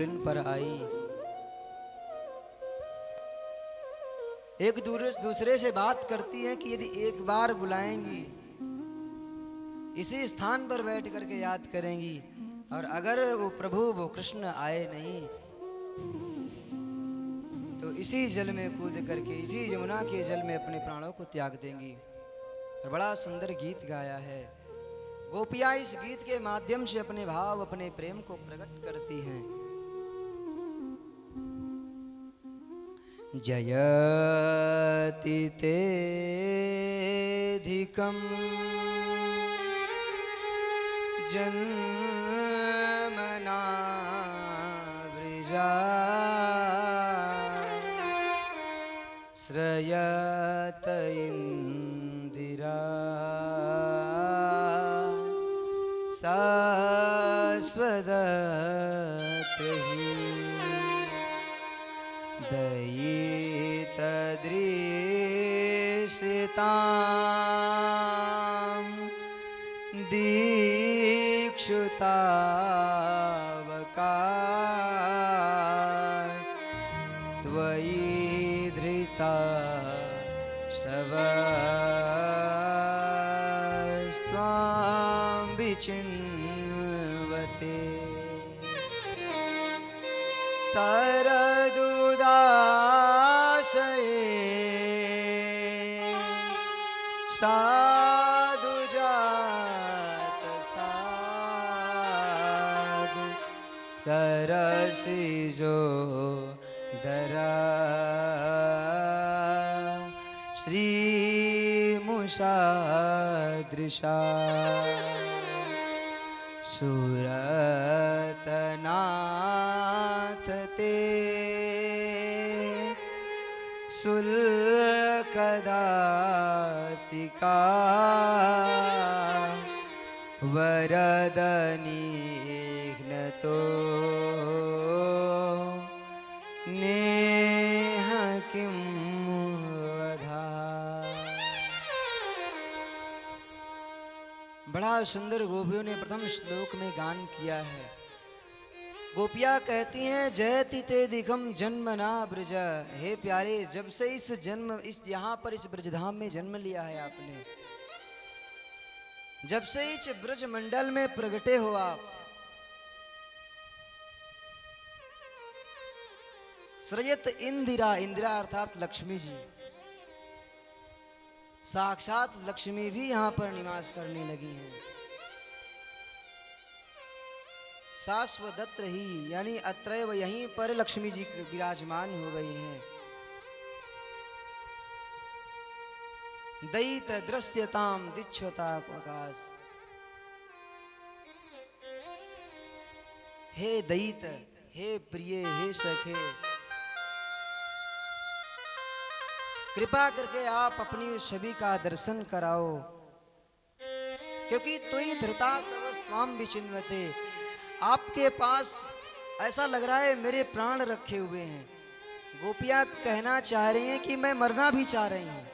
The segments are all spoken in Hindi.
इन पर आई। एक दूसरे से बात करती है कि यदि एक बार बुलाएंगी, इसी स्थान पर बैठ करके याद करेंगी, और अगर वो प्रभु वो कृष्ण आए नहीं तो इसी जल में कूद करके, इसी यमुना के जल में अपने प्राणों को त्याग देंगी। और बड़ा सुंदर गीत गाया है। गोपियाँ इस गीत के माध्यम से अपने भाव, अपने प्रेम को प्रकट करती हैं। जयति तेऽधिकं जन्मना वृजा श्रयत इंदिरा शाश्वतत्रहि दयितदृशितां दीक्षुतावकाश त्वयि धृता शवस्त्वां विचिन्वते सरदुदाशये साधुजात साधु सरसिजो दरा श्रीमुषादृशा सुरतनाथ ते शुल्कदासिका वरदनिघ्नतो नेह किं वधा। बड़ा सुंदर गोपियों ने प्रथम श्लोक में गान किया है। गोपियाँ कहती हैं जयति तेऽधिकं जन्मना ब्रज। हे प्यारे, जब से इस यहाँ पर इस ब्रजधाम में जन्म लिया है आपने, जब से इस ब्रज मंडल में प्रगटे हो आप, श्रयत इंदिरा, इंदिरा अर्थात लक्ष्मी जी, साक्षात लक्ष्मी भी यहाँ पर निवास करने लगी हैं। शाश्वतत्र ही यानी अत्रैव, यहीं पर लक्ष्मी जी विराजमान हो गई हैं। दयित दृश्यताम दिच्छता प्रकाश। हे दयित, हे प्रिय, हे सखे, कृपा करके आप अपनी छवि का दर्शन कराओ, क्योंकि त्वयि धृता सर्वस्त्वां विचिन्वते। आपके पास ऐसा लग रहा है मेरे प्राण रखे हुए हैं। गोपियाँ कहना चाह रही हैं कि मैं मरना भी चाह रही हूँ।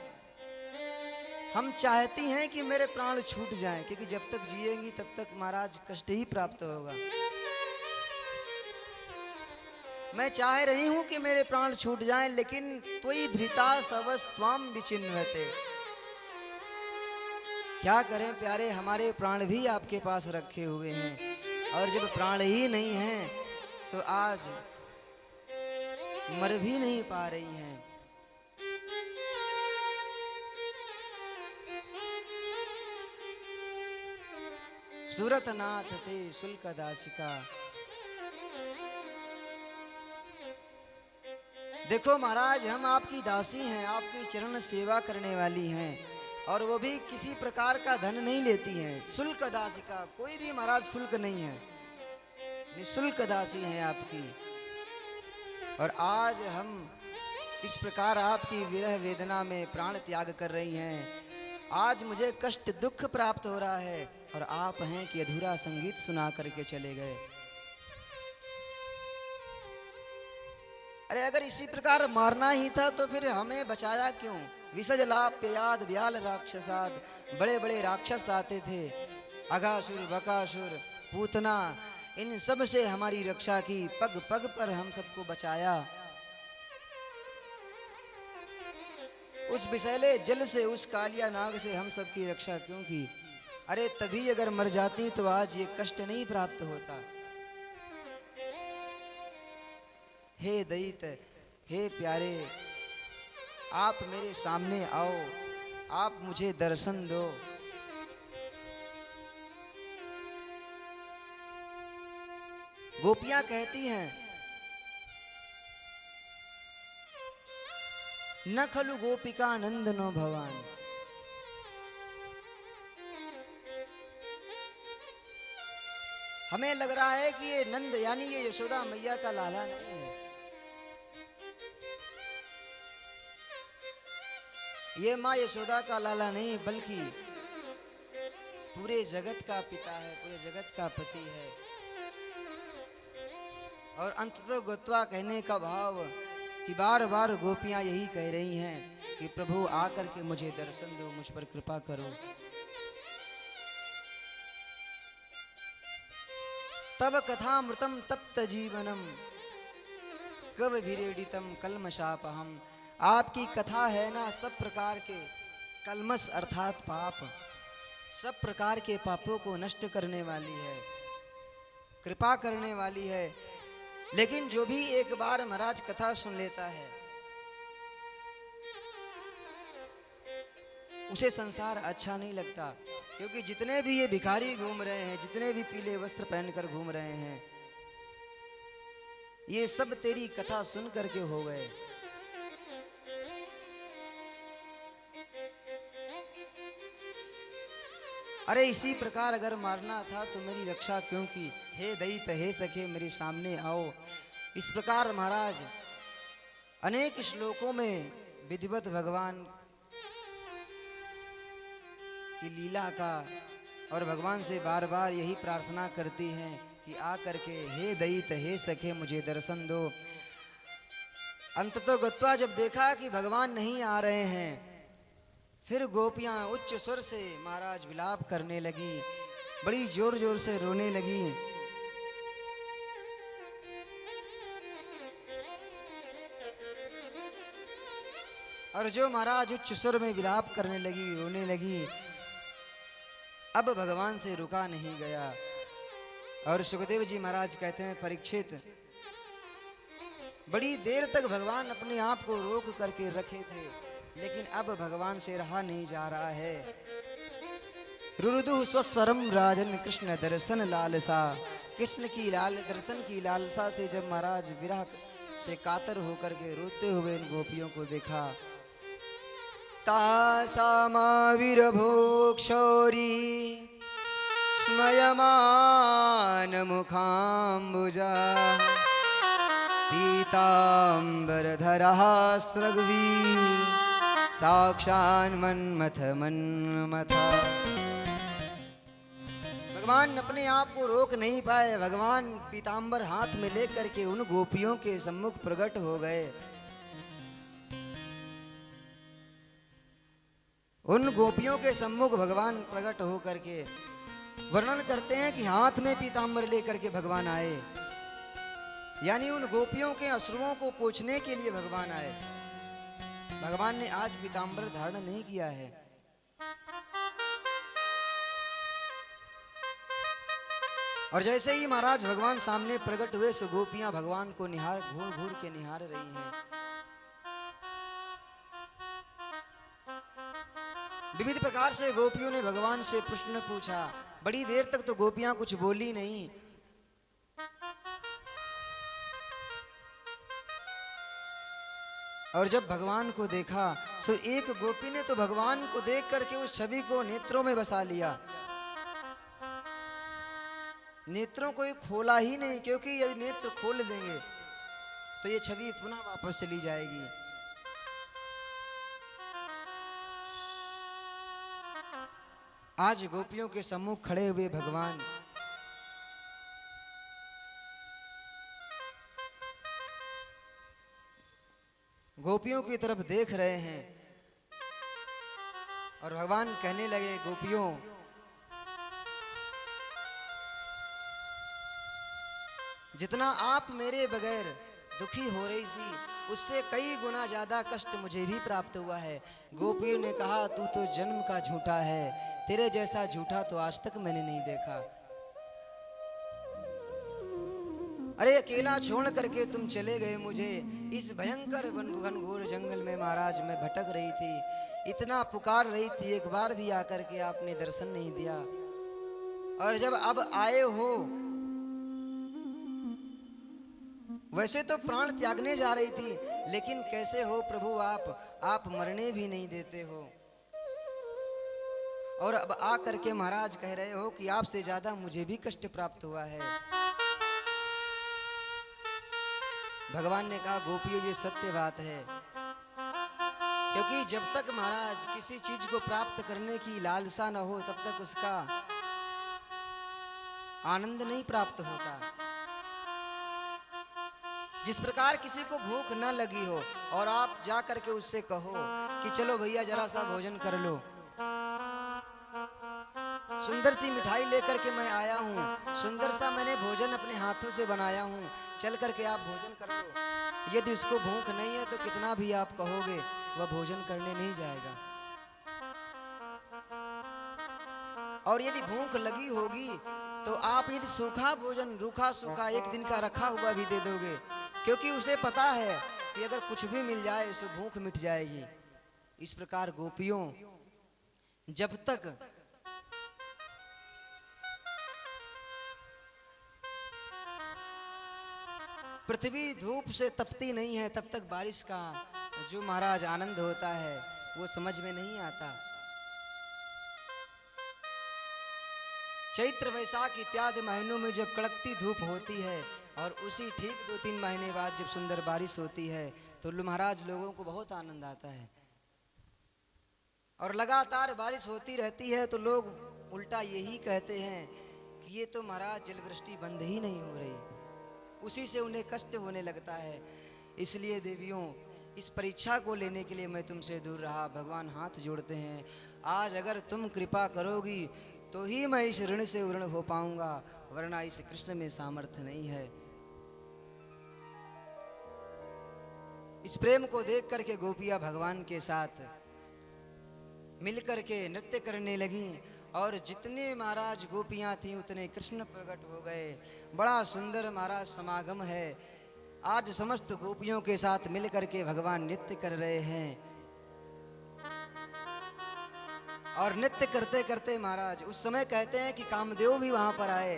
हम चाहती हैं कि मेरे प्राण छूट जाएं, क्योंकि जब तक जिएंगी तब तक महाराज कष्ट ही प्राप्त होगा। मैं चाह रही हूँ कि मेरे प्राण छूट जाएं, लेकिन त्वयि धृता सर्वस्त्वां विचिन्वते। क्या करें प्यारे, हमारे प्राण भी आपके पास रखे हुए हैं, और जब प्राण ही नहीं हैं सो आज मर भी नहीं पा रही हैं। सुरतनाथ ते शुल्कदासिका। देखो महाराज, हम आपकी दासी हैं, आपकी चरण सेवा करने वाली हैं, और वो भी किसी प्रकार का धन नहीं लेती हैं। शुल्क दासिका, कोई भी महाराज शुल्क नहीं है, निःशुल्क दासी हैं आपकी। और आज हम इस प्रकार आपकी विरह वेदना में प्राण त्याग कर रही हैं। आज मुझे कष्ट दुख प्राप्त हो रहा है, और आप हैं कि अधूरा संगीत सुना करके चले गए। अरे अगर इसी प्रकार मारना ही था तो फिर हमें बचाया क्यों? विसज लाभ प्याद व्याल राक्षसाद, बड़े बड़े राक्षस आते थे, अघासुर, बकासुर, पूतना, इन सब से हमारी रक्षा की, पग पग पर हम सबको बचाया। उस विषैले जल से, उस कालिया नाग से हम सबकी रक्षा क्यों की? अरे तभी अगर मर जाती तो आज ये कष्ट नहीं प्राप्त होता। हे दैत, हे प्यारे, आप मेरे सामने आओ, आप मुझे दर्शन दो। गोपियां कहती हैं, न खलु गोपिका नंदनो भवान। हमें लग रहा है कि ये नंद यानी ये यशोदा मैया का लाला नहीं है, ये माँ यशोदा का लाला नहीं, बल्कि पूरे जगत का पिता है, पूरे जगत का पति है। और अंततो गत्वा कहने का भाव कि बार बार गोपियां यही कह रही हैं कि प्रभु आकर के मुझे दर्शन दो, मुझ पर कृपा करो। तब कथामृतम तप्त जीवनम कव विरेडितम कल्मषापहम। आपकी कथा है ना सब प्रकार के कलमस अर्थात पाप, सब प्रकार के पापों को नष्ट करने वाली है, कृपा करने वाली है। लेकिन जो भी एक बार महाराज कथा सुन लेता है उसे संसार अच्छा नहीं लगता, क्योंकि जितने भी ये भिखारी घूम रहे हैं, जितने भी पीले वस्त्र पहनकर घूम रहे हैं, ये सब तेरी कथा सुन करके हो गए। अरे इसी प्रकार अगर मारना था तो मेरी रक्षा क्यों की? हे दैत, हे सखे, मेरे सामने आओ। इस प्रकार महाराज अनेक श्लोकों में विधिवत भगवान की लीला का और भगवान से बार बार यही प्रार्थना करती हैं कि आ करके हे दैत, हे सखे, मुझे दर्शन दो। अंततः गत्वा जब देखा कि भगवान नहीं आ रहे हैं, फिर गोपियां उच्च स्वर से महाराज विलाप करने लगी, बड़ी जोर जोर से रोने लगी। और जो महाराज उच्च स्वर में विलाप करने लगी, रोने लगी, अब भगवान से रुका नहीं गया। और सुखदेव जी महाराज कहते हैं, परीक्षित, बड़ी देर तक भगवान अपने आप को रोक करके रखे थे, लेकिन अब भगवान से रहा नहीं जा रहा है। रुरुदु स्वस्वरम राजन कृष्ण दर्शन लालसा। कृष्ण की दर्शन की लालसा से जब महाराज विरह से कातर होकर के रोते हुए इन गोपियों को देखा, तासामाविरभोक्षौरी स्मयमान मुखाम्बुजा पीताम्बरधरः स्रग्वी साक्षान् मन्मथ मन्मथा। भगवान अपने आप को रोक नहीं पाए। भगवान पीताम्बर हाथ में लेकर के उन गोपियों के सम्मुख प्रकट हो गए। उन गोपियों के सम्मुख भगवान प्रकट हो करके वर्णन करते हैं कि हाथ में पीताम्बर लेकर के भगवान आए, यानी उन गोपियों के अश्रुओं को पोंछने के लिए भगवान आए। भगवान ने आज पीताम्बर धारण नहीं किया है। और जैसे ही महाराज भगवान सामने प्रकट हुए, सो गोपियां भगवान को घूर घूर के निहार रही हैं। विविध प्रकार से गोपियों ने भगवान से प्रश्न पूछा। बड़ी देर तक तो गोपियां कुछ बोली नहीं। और जब भगवान को देखा, सो एक गोपी ने तो भगवान को देख करके उस छवि को नेत्रों में बसा लिया। नेत्रों को खोला ही नहीं, क्योंकि यदि नेत्र खोल देंगे तो ये छवि पुनः वापस चली जाएगी। आज गोपियों के सम्मुख खड़े हुए भगवान गोपियों की तरफ देख रहे हैं और भगवान कहने लगे, गोपियों, जितना आप मेरे बगैर दुखी हो रही थी, उससे कई गुना ज्यादा कष्ट मुझे भी प्राप्त हुआ है। गोपियों ने कहा, तू तो जन्म का झूठा है, तेरे जैसा झूठा तो आज तक मैंने नहीं देखा। अरे अकेला छोड़ करके तुम चले गए मुझे, इस भयंकर घनघोर जंगल में महाराज मैं भटक रही थी, इतना पुकार रही थी, एक बार भी आकर के आपने दर्शन नहीं दिया। और जब अब आए हो, वैसे तो प्राण त्यागने जा रही थी, लेकिन कैसे हो प्रभु आप मरने भी नहीं देते हो। और अब आ करके महाराज कह रहे हो कि आपसे ज्यादा मुझे भी कष्ट प्राप्त हुआ है। भगवान ने कहा, गोपियों ये सत्य बात है, क्योंकि जब तक महाराज किसी चीज को प्राप्त करने की लालसा न हो, तब तक उसका आनंद नहीं प्राप्त होता। जिस प्रकार किसी को भूख न लगी हो और आप जा करके उससे कहो कि चलो भैया जरा सा भोजन कर लो, सुंदर सी मिठाई लेकर के मैं आया हूँ, सुंदर सा मैंने भोजन अपने हाथों से बनाया हूँ, चल करके आप भोजन कर लो। यदि उसको भूख नहीं है तो कितना भी आप कहोगे वह भोजन करने नहीं जाएगा। और यदि भूख लगी होगी तो आप यदि सूखा भोजन, रूखा सूखा एक दिन का रखा हुआ भी दे दोगे, क्योंकि उसे पता है कि अगर कुछ भी मिल जाए उसे भूख मिट जाएगी। इस प्रकार गोपियों, जब तक पृथ्वी धूप से तपती नहीं है, तब तक बारिश का जो महाराज आनंद होता है वो समझ में नहीं आता। चैत्र वैशाख इत्यादि महीनों में जब कड़कती धूप होती है और उसी ठीक 2-3 महीने बाद जब सुंदर बारिश होती है तो महाराज लोगों को बहुत आनंद आता है। और लगातार बारिश होती रहती है तो लोग उल्टा यही कहते हैं कि ये तो महाराज जलवृष्टि बंद ही नहीं हो रही, उसी से उन्हें कष्ट होने लगता है। इसलिए देवियों, इस परीक्षा को लेने के लिए मैं तुमसे दूर रहा। भगवान हाथ जोड़ते हैं, आज अगर तुम कृपा करोगी तो ही मैं इस ऋण से उऋण हो पाऊंगा, वरना इस कृष्ण में सामर्थ्य नहीं है। इस प्रेम को देख करके गोपियां भगवान के साथ मिलकर के नृत्य करने लगी और जितने महाराज गोपियां थीं उतने कृष्ण प्रकट हो गए। बड़ा सुंदर महाराज समागम है। आज समस्त गोपियों के साथ मिलकर के भगवान नृत्य कर रहे हैं और नृत्य करते करते महाराज उस समय कहते हैं कि कामदेव भी वहां पर आए।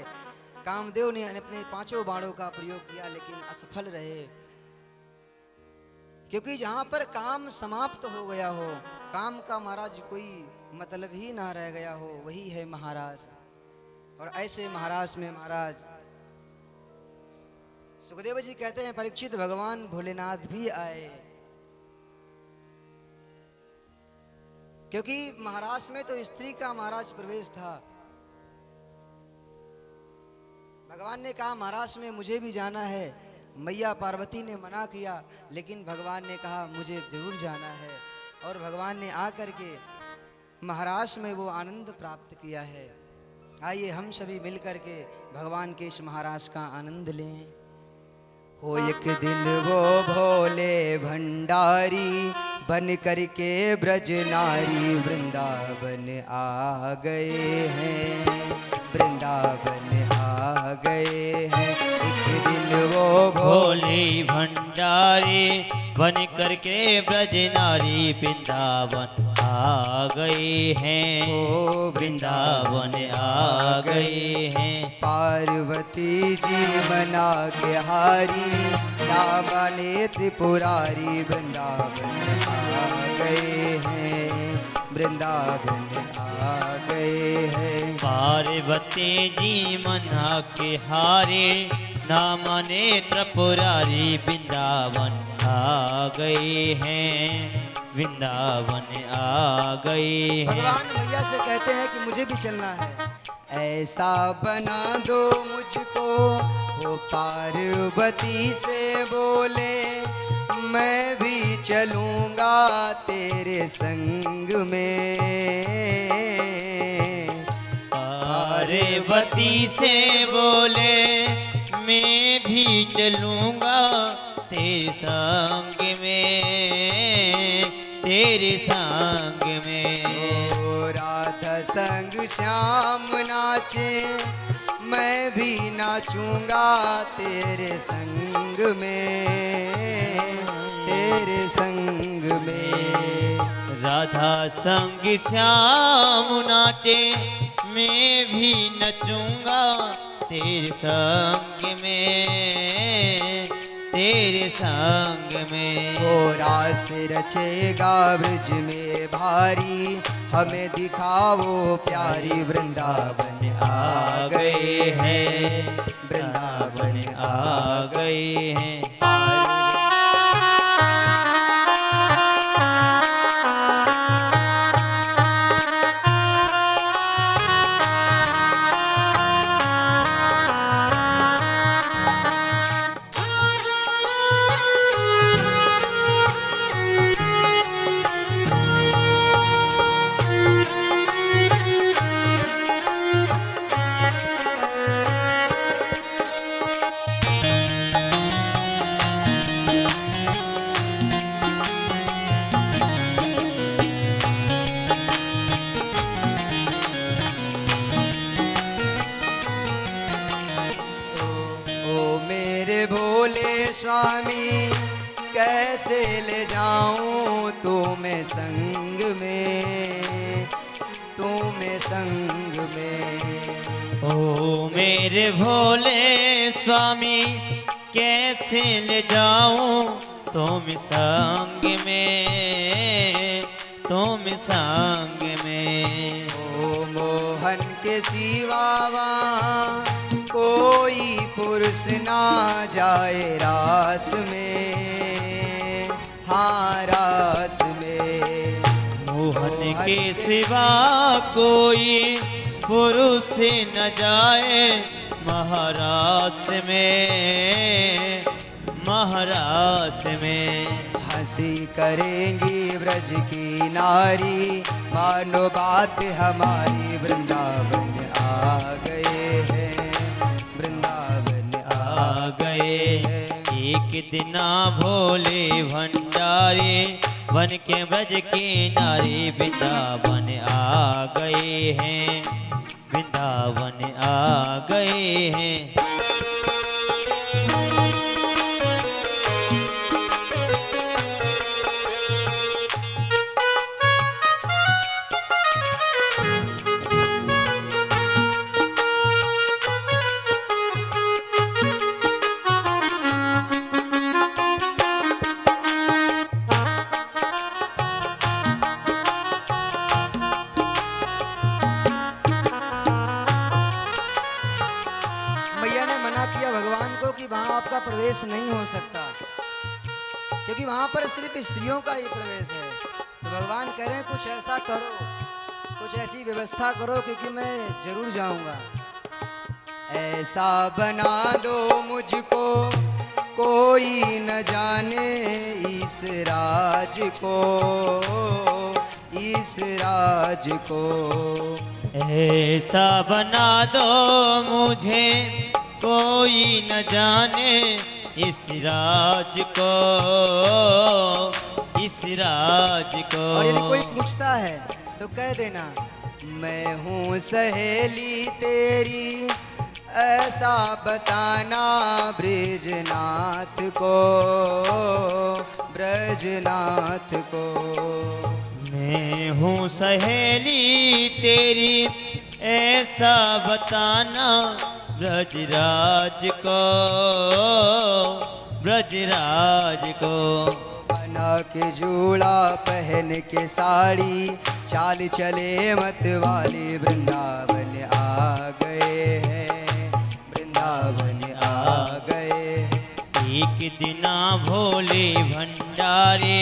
कामदेव ने अपने 5 बाणों का प्रयोग किया लेकिन असफल रहे, क्योंकि जहां पर काम समाप्त हो गया हो, काम का महाराज कोई मतलब ही ना रह गया हो, वही है महाराज। और ऐसे महाराज में महाराज सुखदेव जी कहते हैं, परीक्षित भगवान भोलेनाथ भी आए, क्योंकि महाराज में तो स्त्री का महाराज प्रवेश था। भगवान ने कहा महाराज में मुझे भी जाना है। मैया पार्वती ने मना किया, लेकिन भगवान ने कहा मुझे जरूर जाना है। और भगवान ने आकर के महाराज में वो आनंद प्राप्त किया है। आइए हम सभी मिलकर के भगवान के इस महाराज का आनंद लें। हो एक दिन वो भोले भंडारी बन करके ब्रज नारी वृंदावन आ गए हैं, वृंदावन आ गए हैं। एक दिन वो भोले भंडारी बन करके ब्रज नारी वृंदावन आ गए हैं, ओ वृंदावन आ गए हैं। पार्वती जी मना के हारी, नामाने त्रिपुरारी वृंदावन आ गए हैं, वृंदावन आ गए हैं। पार्वती जी मना के हारे, नाम नेत्र पुरारी वृंदावन आ गए हैं, वृंदावन आ गए हैं। भगवान मैया से कहते हैं कि मुझे भी चलना है, ऐसा बना दो मुझको। वो पार्वती से बोले मैं भी चलूँगा तेरे संग में। पार्वती से बोले मैं भी चलूँगा तेरे संग में, तेरे संग में। ओ राधा संग श्याम नाचे, मैं भी नाचूंगा तेरे संग में, तेरे संग में। राधा संग श्याम नाचे, मैं भी नचूंगा तेरे संग में, तेरे संग में। वो रास रचेगा ब्रज में भारी, हमें दिखाओ प्यारी। वृंदावन आ गए हैं, वृंदावन आ गए हैं। भोले स्वामी कैसे ले जाऊं तुम्हें संग में, तुम्हें संग में। ओ मेरे भोले स्वामी कैसे ले जाऊं तुम संग में, तुम संग में। ओ मोहन के सिवा कोई पुरुष ना जाए रास में, हाँ रास में। मोहन के सिवा कोई पुरुष न जाए महारास में, महारास में। हंसी करेंगी ब्रज की नारी, मानो बात हमारी। वृंदावन आ गए हैं, वृंदावन आ गए हैं। एक दिना भोले भंडारी, बन के ब्रज की नारी। वृंदावन आ गए हैं, वृंदावन आ गए हैं। आपका प्रवेश नहीं हो सकता, क्योंकि वहां पर सिर्फ स्त्रियों का ही प्रवेश है। तो भगवान कह रहे हैं कुछ ऐसा करो, कुछ ऐसी व्यवस्था करो, क्योंकि मैं जरूर जाऊंगा। ऐसा बना दो मुझको कोई न जाने इस राज को, इस राज को। ऐसा बना दो मुझे कोई न जाने इस राज को, इस राज को। और यदि कोई पूछता है तो कह देना मैं हूँ सहेली तेरी, ऐसा बताना ब्रजनाथ को, ब्रजनाथ को। मैं हूँ सहेली तेरी, ऐसा बताना ब्रजराज को, ब्रजराज को। बना के जूड़ा पहन के साड़ी, चाल चले मत वाली। वृंदावन आ गए हैं, वृंदावन आ गए हैं। एक दिना भोले भंडारे,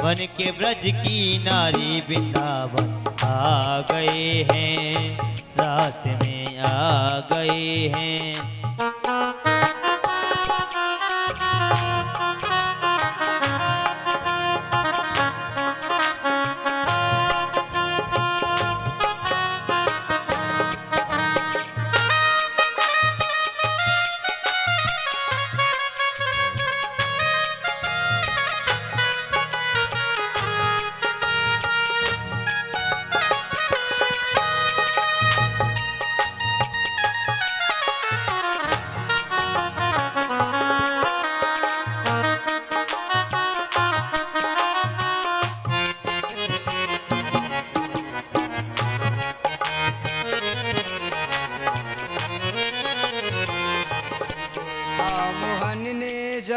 बन के ब्रज की नारी। वृंदावन आ गए हैं, रास में आ गए हैं।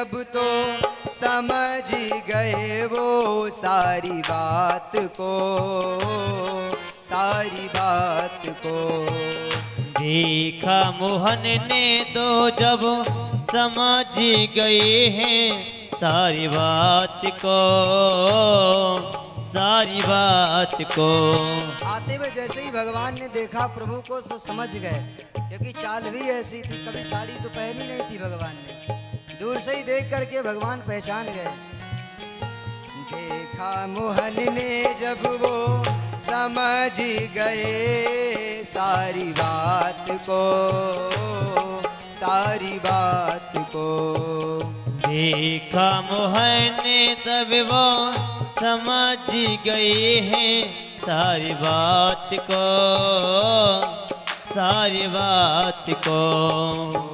अब तो समझ गए वो सारी बात को, सारी बात को। देखा मोहन ने तो जब समझ गए हैं सारी बात को, सारी बात को। आते हुए जैसे ही भगवान ने देखा प्रभु को तो समझ गए, क्योंकि चाल भी ऐसी थी, कभी साड़ी तो पहनी नहीं थी भगवान ने। दूर से ही देख करके भगवान पहचान गए। देखा मोहन ने जब वो समझ गए सारी बात को, सारी बात को। देखा मोहन ने तब वो समझ गए हैं सारी बात को, सारी बात को।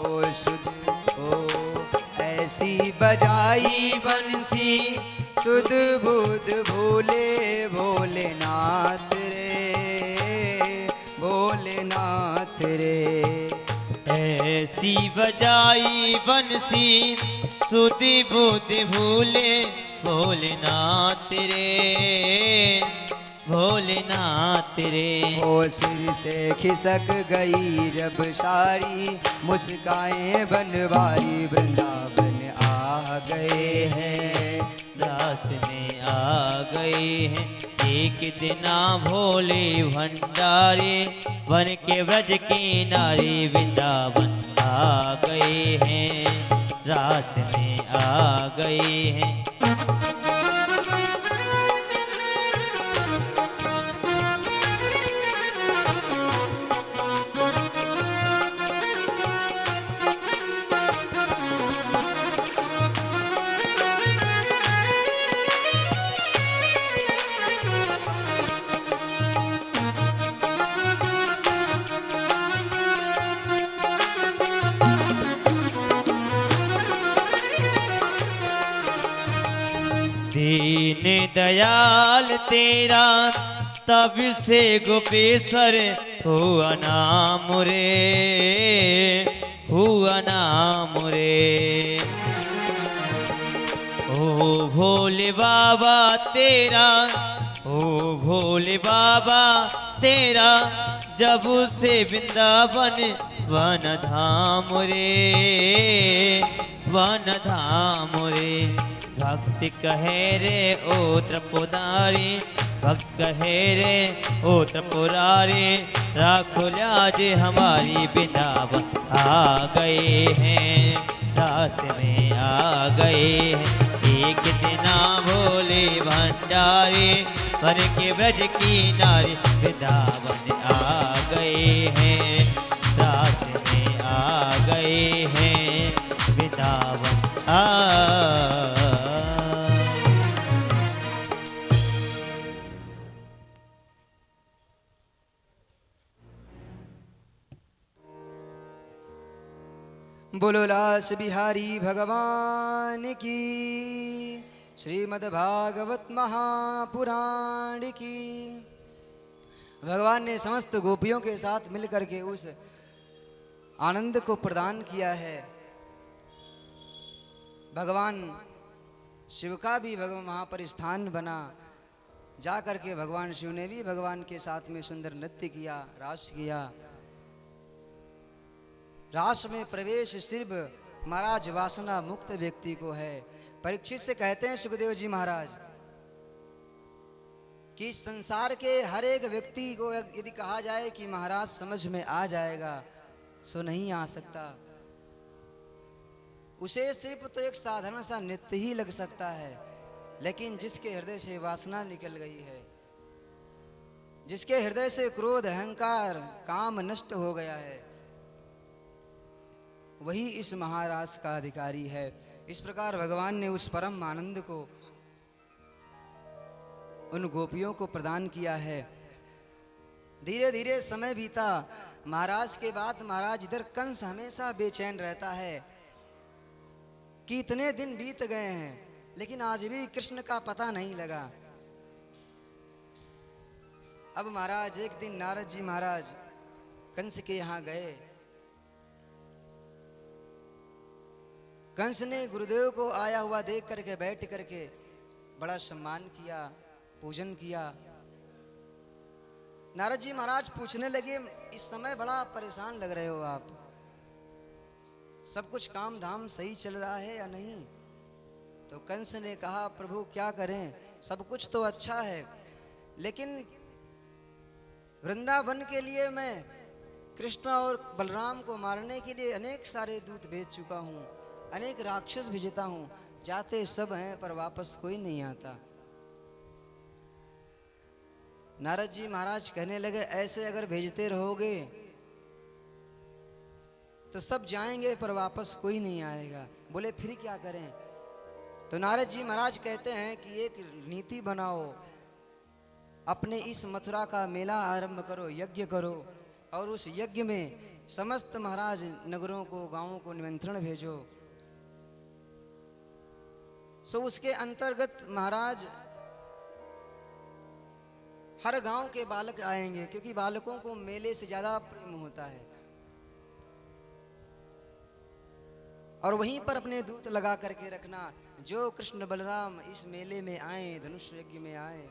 ओ सुध ओ ऐसी बजाई बंसी, सुध बुध भोले भोलेनाथ रे, भोलेनाथ रे। ऐसी बजाई बंसी सुधि बुद्धि भूले भोलेनाथ रे, भोलेनाथ रे। ओ सिर से खिसक गई जब सारी मुस्काएं बनवारी, वृंदावन आ गए हैं, रास में आ गए हैं। एक दिना भोले भंडारी बन के ब्रज की नारी, वृंदावन आ गए हैं, रास में आ गए हैं। दीन दयाल तेरा तब से गोपेश्वर हुआ नाम रे, हुआ नाम रे। ओ भोले बाबा तेरा, ओ भोले बाबा तेरा, जब से वृंदावन वन धाम रे, वन धाम रे। भक्ति कहे रे ओ त्रिपुरारी, भक्त कहे रे ओ त्रिपुरारी, राखो लाज हमारी, वृंदावन आ गए हैं, रास में आ गए हैं। एक दिना भोले भंडारी बन के ब्रज की नारी, वृंदावन आ गए हैं, रास में आ गए हैं, वृंदावन आ। बोलो लास बिहारी भगवान की, श्रीमद् भागवत महापुराण की। भगवान ने समस्त गोपियों के साथ मिलकर के उस आनंद को प्रदान किया है। भगवान शिव का भी भगवान वहाँ पर स्थान बना, जा कर के भगवान शिव ने भी भगवान के साथ में सुंदर नृत्य किया, रास किया। रास में प्रवेश सिर्फ महाराज वासना मुक्त व्यक्ति को है। परीक्षित से कहते हैं सुखदेव जी महाराज कि संसार के हर एक व्यक्ति को यदि कहा जाए कि महाराज समझ में आ जाएगा, सो नहीं आ सकता। उसे सिर्फ तो एक साधारण सा नृत्य ही लग सकता है, लेकिन जिसके हृदय से वासना निकल गई है, जिसके हृदय से क्रोध अहंकार काम नष्ट हो गया है, वही इस महारास का अधिकारी है। इस प्रकार भगवान ने उस परम आनंद को उन गोपियों को प्रदान किया है। धीरे धीरे समय बीता। महाराज के बाद महाराज इधर कंस हमेशा बेचैन रहता है कि इतने दिन बीत गए हैं, लेकिन आज भी कृष्ण का पता नहीं लगा। अब महाराज एक दिन नारद जी महाराज कंस के यहाँ गए। कंस ने गुरुदेव को आया हुआ देख करके बैठ करके बड़ा सम्मान किया, पूजन किया। नारद जी महाराज पूछने लगे, इस समय बड़ा परेशान लग रहे हो आप, सब कुछ काम धाम सही चल रहा है या नहीं? तो कंस ने कहा, प्रभु क्या करें, सब कुछ तो अच्छा है, लेकिन वृंदावन के लिए मैं कृष्ण और बलराम को मारने के लिए अनेक सारे दूत भेज चुका हूँ, अनेक राक्षस भेजता हूँ, जाते सब हैं पर वापस कोई नहीं आता। नारद जी महाराज कहने लगे, ऐसे अगर भेजते रहोगे तो सब जाएंगे पर वापस कोई नहीं आएगा। बोले फिर क्या करें? तो नारद जी महाराज कहते हैं कि एक नीति बनाओ, अपने इस मथुरा का मेला आरंभ करो, यज्ञ करो, और उस यज्ञ में समस्त महाराज नगरों को, गांवों को निमंत्रण भेजो। सो उसके अंतर्गत महाराज हर गांव के बालक आएंगे, क्योंकि बालकों को मेले से ज्यादा प्रेम होता है, और वहीं पर अपने दूत लगा करके रखना, जो कृष्ण बलराम इस मेले में आए, धनुष यज्ञ में आए,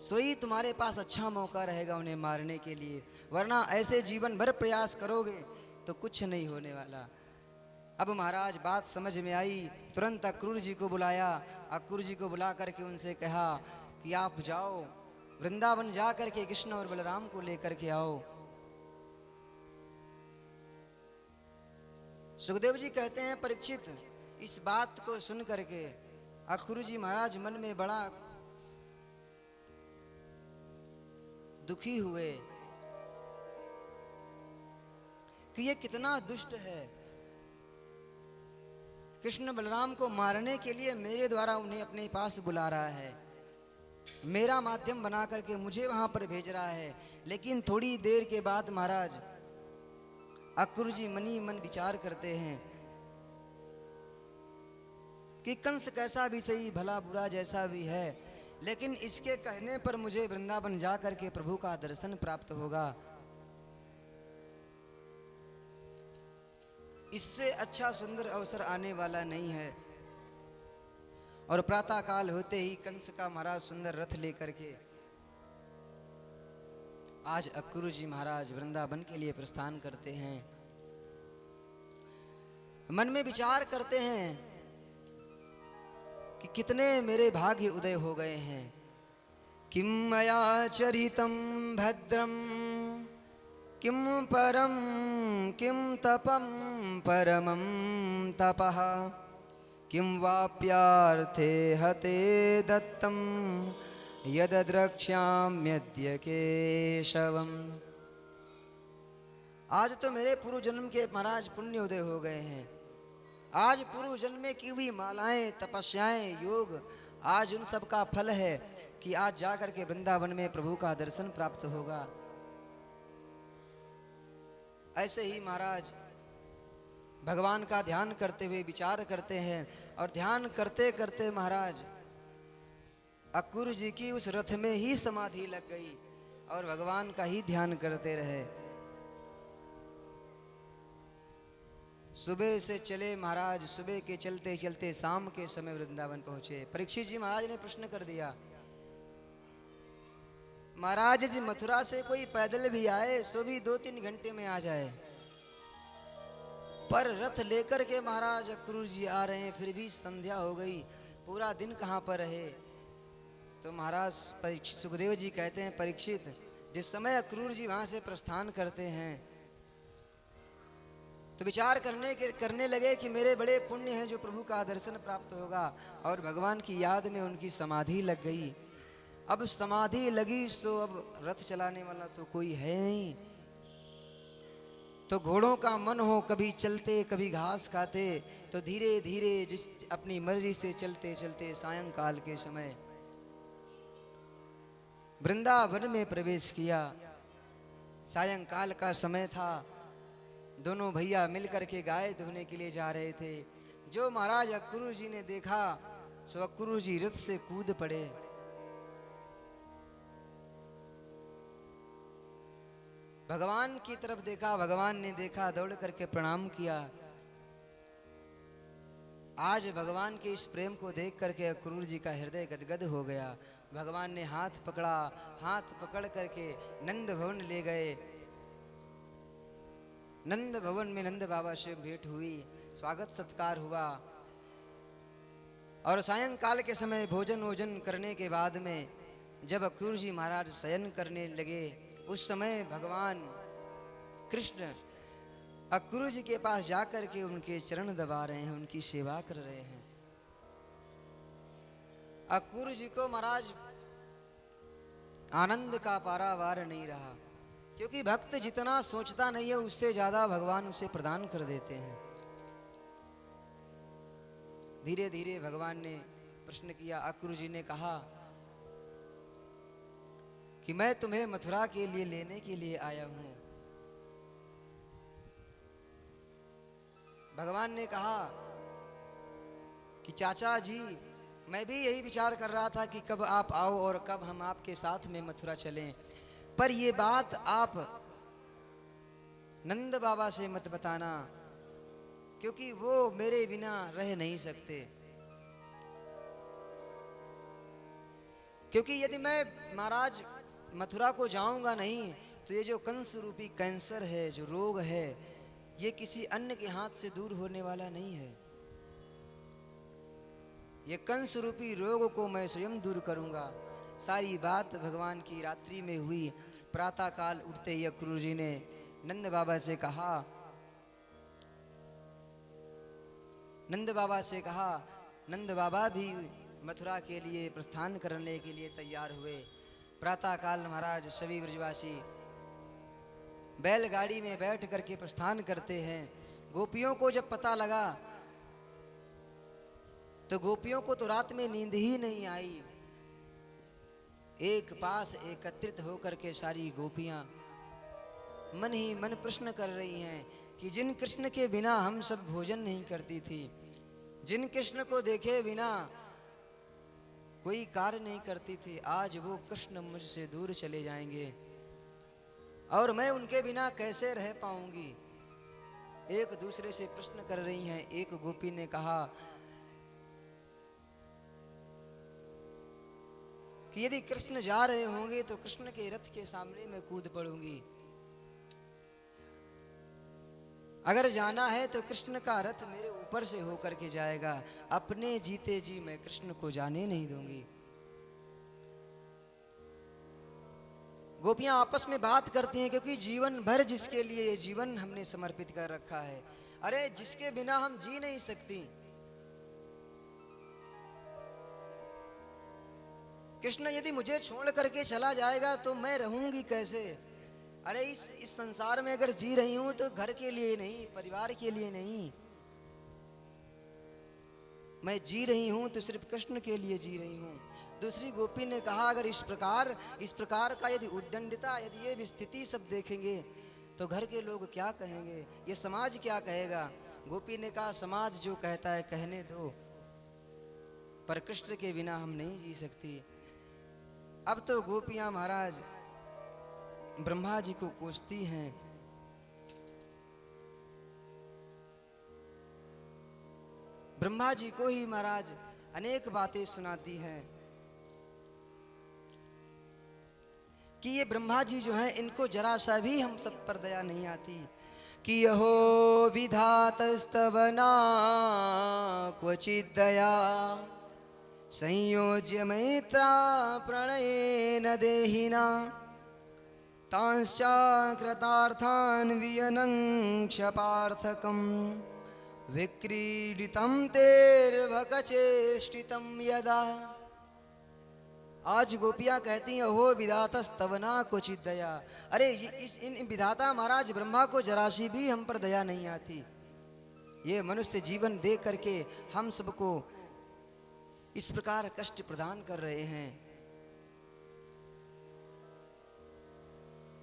सोई तुम्हारे पास अच्छा मौका रहेगा उन्हें मारने के लिए, वरना ऐसे जीवन भर प्रयास करोगे तो कुछ नहीं होने वाला। अब महाराज बात समझ में आई, तुरंत अक्रूर जी को बुलाया। अक्रूर जी को बुला करके उनसे कहा कि आप जाओ वृंदावन, जा करके कृष्ण और बलराम को लेकर के आओ। सुखदेव जी कहते हैं, परीक्षित इस बात को सुन करके अक्रूर जी महाराज मन में बड़ा दुखी हुए कि ये कितना दुष्ट है, कृष्ण बलराम को मारने के लिए मेरे द्वारा उन्हें अपने पास बुला रहा है, मेरा माध्यम बना करके मुझे वहां पर भेज रहा है। लेकिन थोड़ी देर के बाद महाराज अक्रूर जी मनी मन विचार करते हैं कि कंस कैसा भी सही, भला बुरा जैसा भी है, लेकिन इसके कहने पर मुझे वृंदावन जा करके प्रभु का दर्शन प्राप्त होगा, इससे अच्छा सुंदर अवसर आने वाला नहीं है। और प्रातः काल होते ही कंस का महाराज सुंदर रथ लेकर के आज अक्रूर जी महाराज वृंदावन के लिए प्रस्थान करते हैं। मन में विचार करते हैं कि कितने मेरे भाग्य उदय हो गए हैं। किम मया चरितम भद्रम, किम परम, किम तपम परमं तपः, किम वाप्यार्थे हते दत्तम यद द्रक्ष्याम्यद्य केशवम्। आज तो मेरे पूर्व जन्म के महाराज पुण्य उदय हो गए हैं। आज पूर्व जन्म में की हुई मालाएं, तपस्याएं, योग, आज उन सब का फल है कि आज जाकर के वृंदावन में प्रभु का दर्शन प्राप्त होगा। ऐसे ही महाराज भगवान का ध्यान करते हुए विचार करते हैं, और ध्यान करते करते महाराज अक्रूर जी की उस रथ में ही समाधि लग गई और भगवान का ही ध्यान करते रहे। सुबह से चले महाराज, सुबह के चलते चलते शाम के समय वृंदावन पहुंचे। परीक्षित जी महाराज ने प्रश्न कर दिया, महाराज जी मथुरा से कोई पैदल भी आए सो भी 2-3 घंटे में आ जाए, पर रथ लेकर के महाराज अक्रूर जी आ रहे हैं, फिर भी संध्या हो गई, पूरा दिन कहाँ पर रहे? तो महाराज सुखदेव जी कहते हैं, परीक्षित जिस समय अक्रूर जी वहाँ से प्रस्थान करते हैं तो विचार करने लगे कि मेरे बड़े पुण्य हैं जो प्रभु का दर्शन प्राप्त होगा, और भगवान की याद में उनकी समाधि लग गई। अब समाधि लगी तो अब रथ चलाने वाला तो कोई है नहीं, तो घोड़ों का मन हो, कभी चलते कभी घास खाते, तो धीरे धीरे जिस अपनी मर्जी से चलते चलते सायंकाल के समय वृंदावन में प्रवेश किया। सायंकाल का समय था, दोनों भैया मिलकर के गाय धोने के लिए जा रहे थे। जो महाराज अक्रूर जी ने देखा सो अक्रूर जी रथ से कूद पड़े। भगवान की तरफ देखा, भगवान ने देखा, दौड़ करके प्रणाम किया। आज भगवान के इस प्रेम को देख करके अक्रूर जी का हृदय गदगद हो गया। भगवान ने हाथ पकड़ा, हाथ पकड़ करके नंद भवन ले गए। नंद भवन में नंद बाबा से भेंट हुई, स्वागत सत्कार हुआ। और सायंकाल के समय भोजन वोजन करने के बाद में जब अक्रूर जी महाराज शयन करने लगे, उस समय भगवान कृष्ण अक्रूर जी के पास जाकर के उनके चरण दबा रहे हैं, उनकी सेवा कर रहे हैं। अक्रूर जी को महाराज आनंद का पारावार नहीं रहा, क्योंकि भक्त जितना सोचता नहीं है उससे ज्यादा भगवान उसे प्रदान कर देते हैं। धीरे धीरे भगवान ने प्रश्न किया। अक्रूर जी ने कहा कि मैं तुम्हें मथुरा के लिए लेने के लिए आया हूं। भगवान ने कहा कि चाचा जी, मैं भी यही विचार कर रहा था कि कब आप आओ और कब हम आपके साथ में मथुरा चलें, पर ये बात आप नंद बाबा से मत बताना, क्योंकि वो मेरे बिना रह नहीं सकते। क्योंकि यदि मैं महाराज मथुरा को जाऊंगा नहीं तो ये जो कंस रूपी कैंसर है, जो रोग है, ये किसी अन्य के हाथ से दूर होने वाला नहीं है। ये कंस रूपी रोग को मैं स्वयं दूर करूंगा। सारी बात भगवान की रात्रि में हुई। प्रातः काल उठते ही अक्रूर जी ने नंद बाबा से कहा, नंद बाबा भी मथुरा के लिए प्रस्थान करने के लिए तैयार हुए। प्रातः काल महाराज सभी ब्रजवासी बैलगाड़ी में बैठ करके प्रस्थान करते हैं। गोपियों को जब पता लगा तो गोपियों को तो रात में नींद ही नहीं आई। एक पास एकत्रित होकर के सारी गोपियां मन ही मन प्रश्न कर रही हैं कि जिन कृष्ण के बिना हम सब भोजन नहीं करती थी, जिन कृष्ण को देखे बिना कोई कार्य नहीं करती थी, आज वो कृष्ण मुझसे दूर चले जाएंगे और मैं उनके बिना कैसे रह पाऊंगी। एक दूसरे से प्रश्न कर रही हैं। एक गोपी ने कहा कि यदि कृष्ण जा रहे होंगे तो कृष्ण के रथ के सामने मैं कूद पड़ूंगी। अगर जाना है तो कृष्ण का रथ मेरे ऊपर से होकर के जाएगा, अपने जीते जी मैं कृष्ण को जाने नहीं दूंगी। गोपियां आपस में बात करती हैं, क्योंकि जीवन भर जिसके लिए ये जीवन हमने समर्पित कर रखा है, अरे जिसके बिना हम जी नहीं सकती। कृष्ण यदि मुझे छोड़ करके चला जाएगा तो मैं रहूंगी कैसे। अरे इस संसार में अगर जी रही हूं तो घर के लिए नहीं, परिवार के लिए नहीं, मैं जी रही हूं तो सिर्फ कृष्ण के लिए जी रही हूं। दूसरी गोपी ने कहा, अगर इस प्रकार का यदि उद्दंडता, यदि ये भी स्थिति सब देखेंगे तो घर के लोग क्या कहेंगे, ये समाज क्या कहेगा। गोपी ने कहा, समाज जो कहता है कहने दो, पर कृष्ण के बिना हम नहीं जी सकती। अब तो गोपियां महाराज ब्रह्मा जी को कोसती हैं। ब्रह्मा जी को ही महाराज अनेक बातें सुनाती हैं कि ये ब्रह्मा जी जो हैं, इनको जरा सा भी हम सब पर दया नहीं आती कि यहो विधातस्तवना क्वचित दया संयोज्य मैत्रा प्रणयेन देहिना तांश्चाकृतार्थान् वियनं क्षपार्थकं विक्रीडितं तेर्भकचेष्टितं यदा। आज गोपियां कहती हैं, हो विधातस्तवना क्वचित दया। अरे इन विधाता महाराज ब्रह्मा को जरासी भी हम पर दया नहीं आती। ये मनुष्य जीवन दे करके हम सबको इस प्रकार कष्ट प्रदान कर रहे हैं।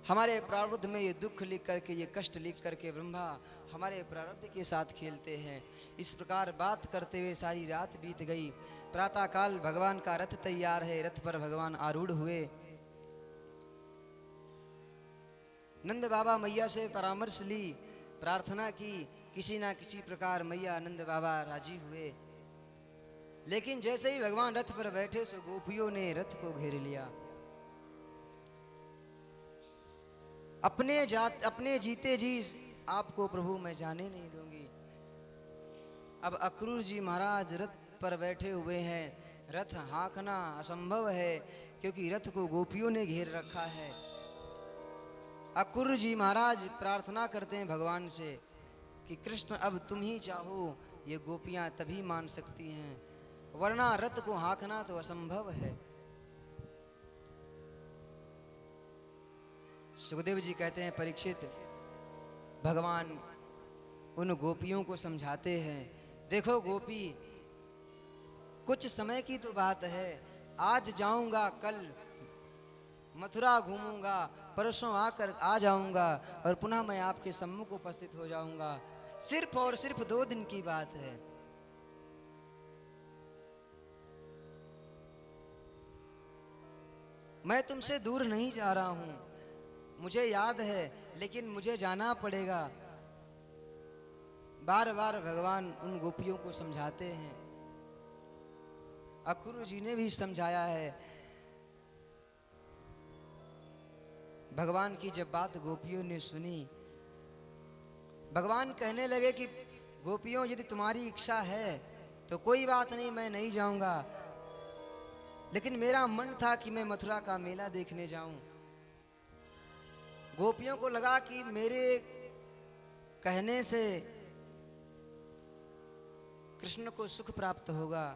हमारे प्रारब्ध में ये दुख लिख करके, ये कष्ट लिख करके ब्रह्मा हमारे प्रारब्ध के साथ खेलते हैं। इस प्रकार बात करते हुए सारी रात बीत गई। प्रातःकाल भगवान का रथ तैयार है, रथ पर भगवान आरूढ़ हुए। नंद बाबा मैया से परामर्श ली, प्रार्थना की, किसी ना किसी प्रकार मैया नंद बाबा राजी हुए। लेकिन जैसे ही भगवान रथ पर बैठे सो गोपियों ने रथ को घेर लिया। अपने जीते जी आपको प्रभु मैं जाने नहीं दूंगी। अब अक्रूर जी महाराज रथ पर बैठे हुए हैं, रथ हाँकना असंभव है क्योंकि रथ को गोपियों ने घेर रखा है। अक्रूर जी महाराज प्रार्थना करते हैं भगवान से कि कृष्ण अब तुम ही चाहो, ये गोपियां तभी मान सकती हैं, वरना रथ को हाँकना तो असंभव है। सुखदेव जी कहते हैं परीक्षित, भगवान उन गोपियों को समझाते हैं, देखो गोपी, कुछ समय की तो बात है, आज जाऊंगा, कल मथुरा घूमूंगा, परसों आकर आ जाऊंगा और पुनः मैं आपके सम्मुख उपस्थित हो जाऊंगा। सिर्फ और सिर्फ 2 दिन की बात है। मैं तुमसे दूर नहीं जा रहा हूं, मुझे याद है, लेकिन मुझे जाना पड़ेगा। बार बार भगवान उन गोपियों को समझाते हैं। अक्रूर जी ने भी समझाया है। भगवान की जब बात गोपियों ने सुनी, भगवान कहने लगे कि गोपियों, यदि तुम्हारी इच्छा है तो कोई बात नहीं, मैं नहीं जाऊंगा, लेकिन मेरा मन था कि मैं मथुरा का मेला देखने जाऊं। गोपियों को लगा कि मेरे कहने से कृष्ण को सुख प्राप्त होगा।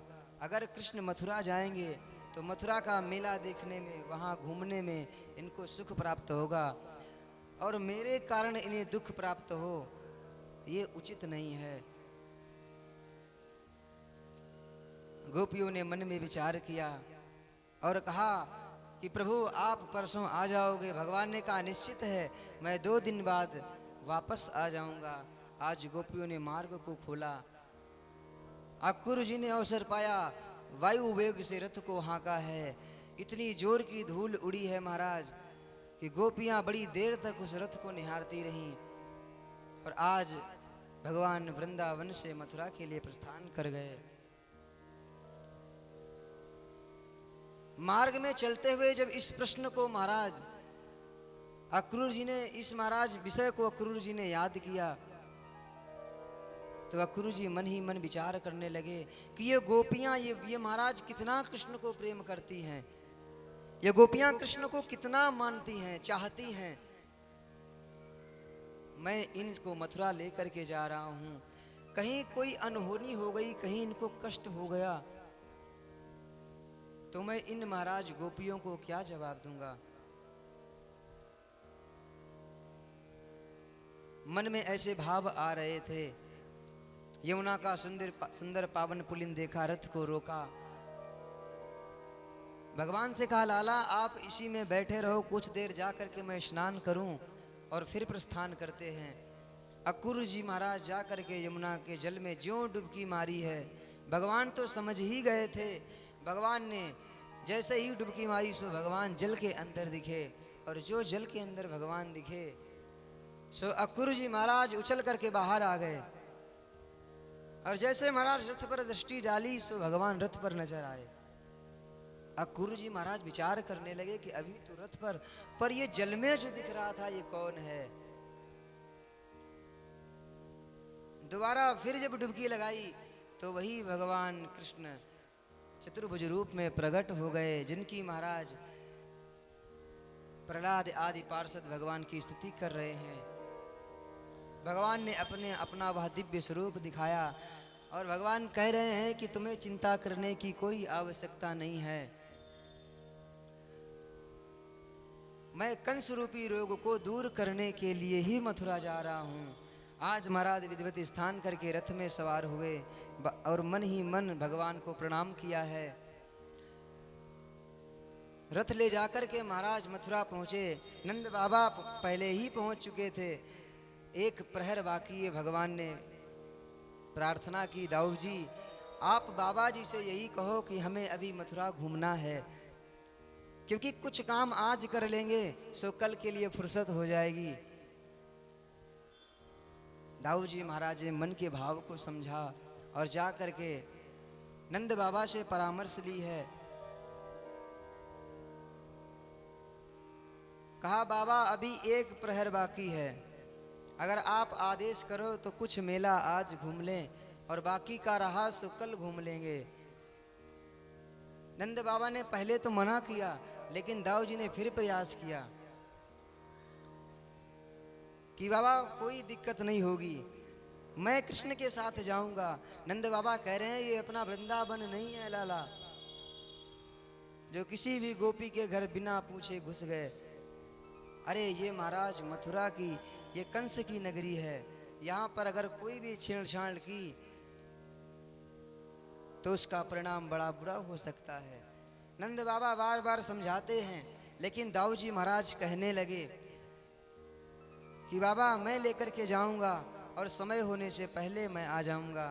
अगर कृष्ण मथुरा जाएंगे तो मथुरा का मेला देखने में, वहाँ घूमने में इनको सुख प्राप्त होगा, और मेरे कारण इन्हें दुख प्राप्त हो, ये उचित नहीं है। गोपियों ने मन में विचार किया और कहा कि प्रभु आप परसों आ जाओगे। भगवान ने कहा निश्चित है, मैं 2 दिन बाद वापस आ जाऊंगा। आज गोपियों ने मार्ग को खोला। अक्रूर जी ने अवसर पाया, वायु वेग से रथ को हाँका है। इतनी जोर की धूल उड़ी है महाराज कि गोपियां बड़ी देर तक उस रथ को निहारती रहीं। और आज भगवान वृंदावन से मथुरा के लिए प्रस्थान कर गए। मार्ग में चलते हुए जब इस प्रश्न को महाराज अक्रूर जी ने, इस महाराज विषय को अक्रूर जी ने याद किया, तो अक्रूर जी मन ही मन विचार करने लगे कि ये गोपियां, ये महाराज कितना कृष्ण को प्रेम करती हैं, ये गोपियां कृष्ण को कितना मानती हैं, चाहती हैं। मैं इनको मथुरा लेकर के जा रहा हूं, कहीं कोई अनहोनी हो गई, कहीं इनको कष्ट हो गया तो मैं इन महाराज गोपियों को क्या जवाब दूंगा। मन में ऐसे भाव आ रहे थे। यमुना का सुंदर पावन पुलिन देखा, रथ को रोका, भगवान से कहा लाला आप इसी में बैठे रहो, कुछ देर जा करके मैं स्नान करूं और फिर प्रस्थान करते हैं। अक्रूर जी महाराज जा करके यमुना के जल में ज्यों डुबकी मारी है। भगवान तो समझ ही गए थे। भगवान ने जैसे ही डुबकी मारी सो भगवान जल के अंदर दिखे, और जो जल के अंदर भगवान दिखे सो अक्रूर जी महाराज उछल करके बाहर आ गए। और जैसे महाराज रथ पर दृष्टि डाली सो भगवान रथ पर नजर आए। अक्रूर जी महाराज विचार करने लगे कि अभी तो रथ पर ये जल में जो दिख रहा था ये कौन है। दोबारा फिर जब डुबकी लगाई तो वही भगवान कृष्ण चतुर्भुज रूप में प्रकट हो गए, जिनकी महाराज प्रहलाद आदि पार्षद भगवान की स्तुति कर रहे हैं। भगवान ने अपना वह दिव्य स्वरूप दिखाया और भगवान कह रहे हैं कि तुम्हें चिंता करने की कोई आवश्यकता नहीं है। मैं कंस रूपी रोग को दूर करने के लिए ही मथुरा जा रहा हूँ। आज महाराज विधिवत स्थान करके रथ में सवार हुए और मन ही मन भगवान को प्रणाम किया है। रथ ले जाकर के महाराज मथुरा पहुँचे। नंद बाबा पहले ही पहुँच चुके थे। एक प्रहर बाकी है। भगवान ने प्रार्थना की, दाऊ जी आप बाबा जी से यही कहो कि हमें अभी मथुरा घूमना है, क्योंकि कुछ काम आज कर लेंगे सो कल के लिए फुर्सत हो जाएगी। दाऊ जी महाराज ने मन के भाव को समझा और जा करके नंद बाबा से परामर्श ली है। कहा बाबा अभी एक प्रहर बाकी है, अगर आप आदेश करो तो कुछ मेला आज घूम लें और बाकी का रहा सो कल घूम लेंगे। नंद बाबा ने पहले तो मना किया, लेकिन दाऊ जी ने फिर प्रयास किया कि बाबा कोई दिक्कत नहीं होगी, मैं कृष्ण के साथ जाऊंगा। नंद बाबा कह रहे हैं ये अपना वृंदावन नहीं है लाला, जो किसी भी गोपी के घर बिना पूछे घुस गए। अरे ये महाराज मथुरा की, ये कंस की नगरी है, यहाँ पर अगर कोई भी छेड़छाड़ की तो उसका परिणाम बड़ा बुरा हो सकता है। नंद बाबा बार बार समझाते हैं, लेकिन दाऊ जी महाराज कहने लगे कि बाबा मैं लेकर के जाऊंगा और समय होने से पहले मैं आ जाऊंगा।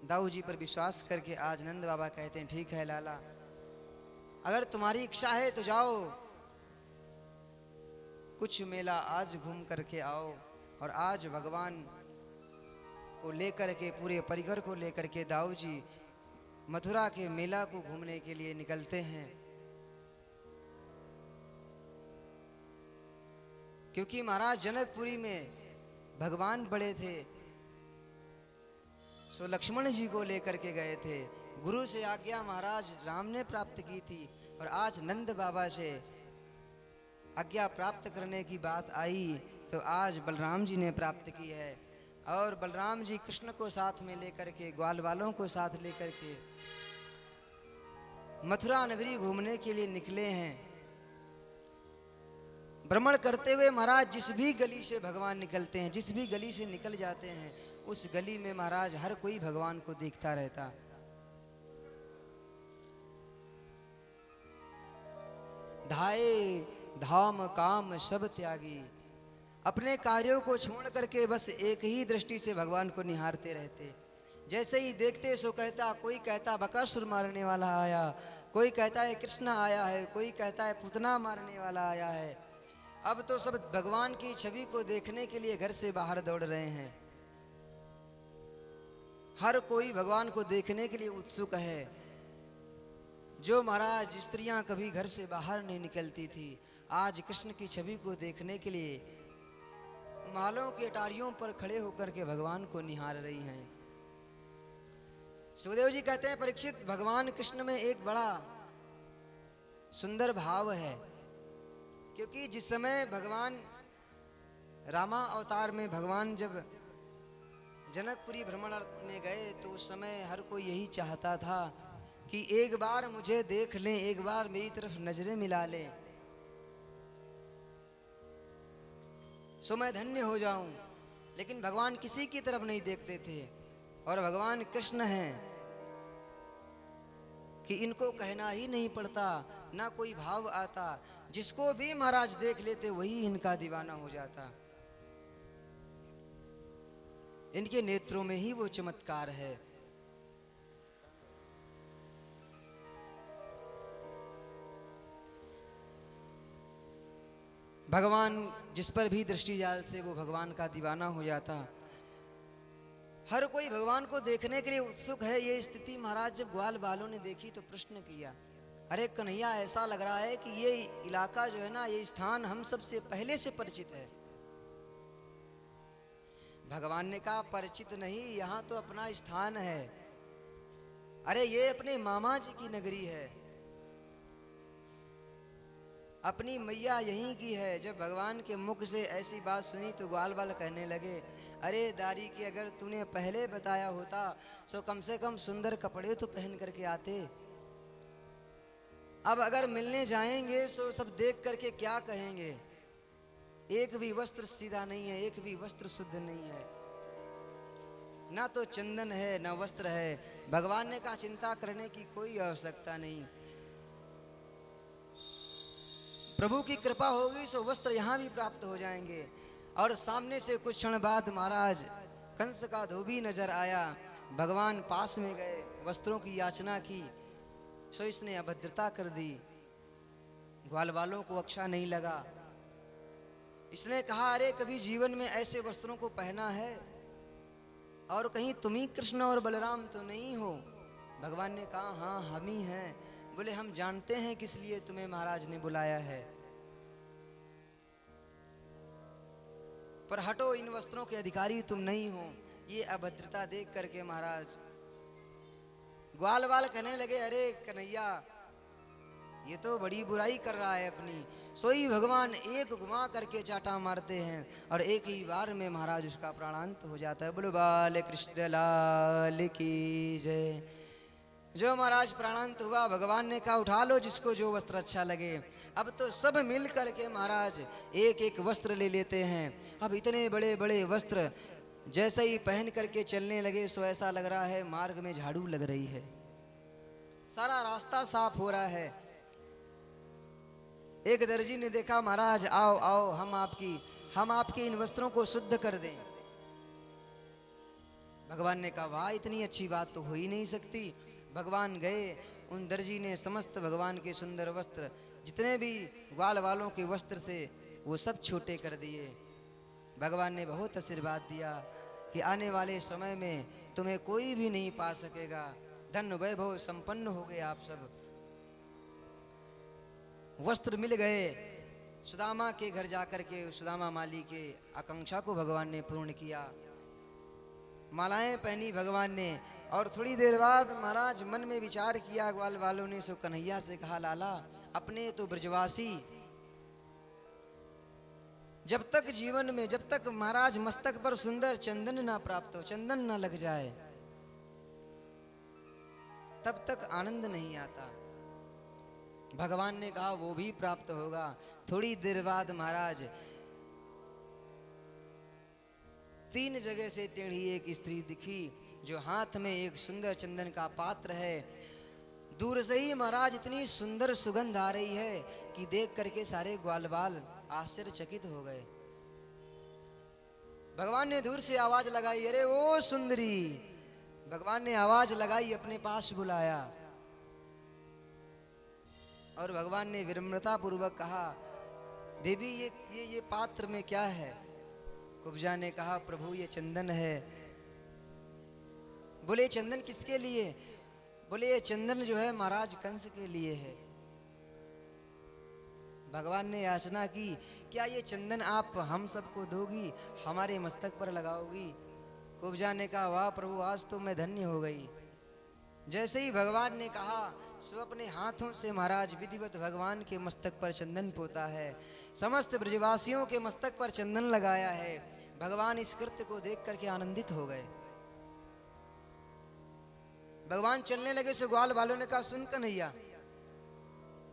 दाऊ जी पर विश्वास करके आज नंद बाबा कहते हैं ठीक है लाला, अगर तुम्हारी इच्छा है तो जाओ, कुछ मेला आज घूम करके आओ। और आज भगवान को लेकर के, पूरे परिवार को लेकर के दाऊ जी मथुरा के मेला को घूमने के लिए निकलते हैं। क्योंकि महाराज जनकपुरी में भगवान बड़े थे, सो लक्ष्मण जी को लेकर के गए थे। गुरु से आज्ञा महाराज राम ने प्राप्त की थी और आज नंद बाबा से आज्ञा प्राप्त करने की बात आई तो आज बलराम जी ने प्राप्त की है। और बलराम जी कृष्ण को साथ में लेकर के, ग्वाल वालों को साथ लेकर के मथुरा नगरी घूमने के लिए निकले हैं। भ्रमण करते हुए महाराज जिस भी गली से भगवान निकलते हैं, जिस भी गली से निकल जाते हैं, उस गली में महाराज हर कोई भगवान को देखता रहता। धाये धाम काम सब त्यागी, अपने कार्यों को छोड़ करके बस एक ही दृष्टि से भगवान को निहारते रहते। जैसे ही देखते सो कहता, कोई कहता बकासुर मारने वाला आया, कोई कहता है कृष्ण आया है, कोई कहता है पूतना मारने वाला आया है। अब तो सब भगवान की छवि को देखने के लिए घर से बाहर दौड़ रहे हैं। हर कोई भगवान को देखने के लिए उत्सुक है। जो महाराज स्त्रियां कभी घर से बाहर नहीं निकलती थी, आज कृष्ण की छवि को देखने के लिए मालों के अटारियों पर खड़े होकर के भगवान को निहार रही हैं। सुखदेव जी कहते हैं परीक्षित, भगवान कृष्ण में एक बड़ा सुंदर भाव है। क्योंकि जिस समय भगवान रामा अवतार में भगवान जब जनकपुरी भ्रमण में गए तो उस समय हर कोई यही चाहता था कि एक बार मुझे देख लें, एक बार मेरी तरफ नजरें मिला लें, सो मैं धन्य हो जाऊं। लेकिन भगवान किसी की तरफ नहीं देखते थे। और भगवान कृष्ण हैं कि इनको कहना ही नहीं पड़ता, ना कोई भाव आता, जिसको भी महाराज देख लेते वही इनका दीवाना हो जाता। इनके नेत्रों में ही वो चमत्कार है। भगवान जिस पर भी दृष्टि जाल से वो भगवान का दीवाना हो जाता। हर कोई भगवान को देखने के लिए उत्सुक है। ये स्थिति महाराज जब ग्वाल बालों ने देखी तो प्रश्न किया, अरे कन्हैया ऐसा लग रहा है कि ये इलाका जो है ना, ये स्थान हम सबसे पहले से परिचित है। भगवान ने कहा परिचित नहीं, यहाँ तो अपना स्थान है। अरे ये अपने मामा जी की नगरी है, अपनी मैया यहीं की है। जब भगवान के मुख से ऐसी बात सुनी तो ग्वाल बाल कहने लगे, अरे दारी की अगर तूने पहले बताया होता सो कम से कम सुंदर कपड़े तो पहन करके आते। अब अगर मिलने जाएंगे सो सब देख करके क्या कहेंगे, एक भी वस्त्र सीधा नहीं है, एक भी वस्त्र शुद्ध नहीं है, ना तो चंदन है ना वस्त्र है। भगवान ने कहा चिंता करने की कोई आवश्यकता नहीं, प्रभु की कृपा होगी सो वस्त्र यहाँ भी प्राप्त हो जाएंगे। और सामने से कुछ क्षण बाद महाराज कंस का धोबी नजर आया। भगवान पास में गए, वस्त्रों की याचना की, सो इसने अभद्रता कर दी। ग्वाल वालों को अच्छा नहीं लगा। इसने कहा, अरे कभी जीवन में ऐसे वस्त्रों को पहना है? और कहीं तुम ही कृष्ण और बलराम तो नहीं हो? भगवान ने कहा, हाँ हम ही हैं। बोले, हम जानते हैं किस लिए तुम्हें महाराज ने बुलाया है, पर हटो, इन वस्त्रों के अधिकारी तुम नहीं हो। ये अभद्रता देख करके महाराज ग्वाल वाल कहने लगे, अरे कन्हैया, ये तो बड़ी बुराई कर रहा है अपनी। सोई भगवान एक घुमा करके चाटा मारते हैं और एक ही बार में महाराज उसका प्राणांत हो जाता है। बोलो बाल कृष्ण लाल की जय। जो महाराज प्राणांत हुआ, भगवान ने कहा, उठा लो जिसको जो वस्त्र अच्छा लगे। अब तो सब मिल करके महाराज एक एक वस्त्र ले लेते हैं। अब इतने बड़े बड़े वस्त्र जैसे ही पहन करके चलने लगे, सो ऐसा लग रहा है मार्ग में झाड़ू लग रही है, सारा रास्ता साफ हो रहा है। एक दर्जी ने देखा, महाराज आओ आओ, हम आपके इन वस्त्रों को शुद्ध कर दें। भगवान ने कहा, वाह, इतनी अच्छी बात तो हो ही नहीं सकती। भगवान गए, उन दर्जी ने समस्त भगवान के सुंदर वस्त्र, जितने भी ग्वाल वालों के वस्त्र से, वो सब छोटे कर दिए। भगवान ने बहुत आशीर्वाद दिया कि आने वाले समय में तुम्हें कोई भी नहीं पा सकेगा, धन वैभव संपन्न हो गए आप सब। वस्त्र मिल गए। सुदामा के घर जाकर के सुदामा माली के आकांक्षा को भगवान ने पूर्ण किया। मालाएं पहनी भगवान ने, और थोड़ी देर बाद महाराज मन में विचार किया ग्वाल वालों ने। सो कन्हैया से कहा, लाला, अपने तो ब्रजवासी, जब तक जीवन में, जब तक महाराज मस्तक पर सुंदर चंदन ना प्राप्त हो, चंदन ना लग जाए, तब तक आनंद नहीं आता। भगवान ने कहा, वो भी प्राप्त होगा। थोड़ी देर बाद महाराज 3 जगह से टेढ़ी एक स्त्री दिखी, जो हाथ में एक सुंदर चंदन का पात्र है। दूर से ही महाराज इतनी सुंदर सुगंध आ रही है कि देख करके सारे ग्वालवाल आश्चर्यचकित हो गए। भगवान ने दूर से आवाज लगाई, अरे ओ सुंदरी। भगवान ने आवाज लगाई, अपने पास बुलाया, और भगवान ने विनम्रता पूर्वक कहा, देवी ये पात्र में क्या है? कुब्जा ने कहा, प्रभु ये चंदन है। बोले, चंदन किसके लिए? बोले, ये चंदन जो है महाराज कंस के लिए है। भगवान ने याचना की, क्या ये चंदन आप हम सबको दोगी, हमारे मस्तक पर लगाओगी? कुब्जा ने कहा, वाह प्रभु, आज तो मैं धन्य हो गई। जैसे ही भगवान ने कहा, सो अपने हाथों से महाराज विधिवत भगवान के मस्तक पर चंदन पोता है। समस्त ब्रजवासियों के मस्तक पर चंदन लगाया है। भगवान इस कृत्य को देख करके आनंदित हो गए। भगवान चलने लगे, सो ग्वाल वालों ने कहा, सुन कन्हैया,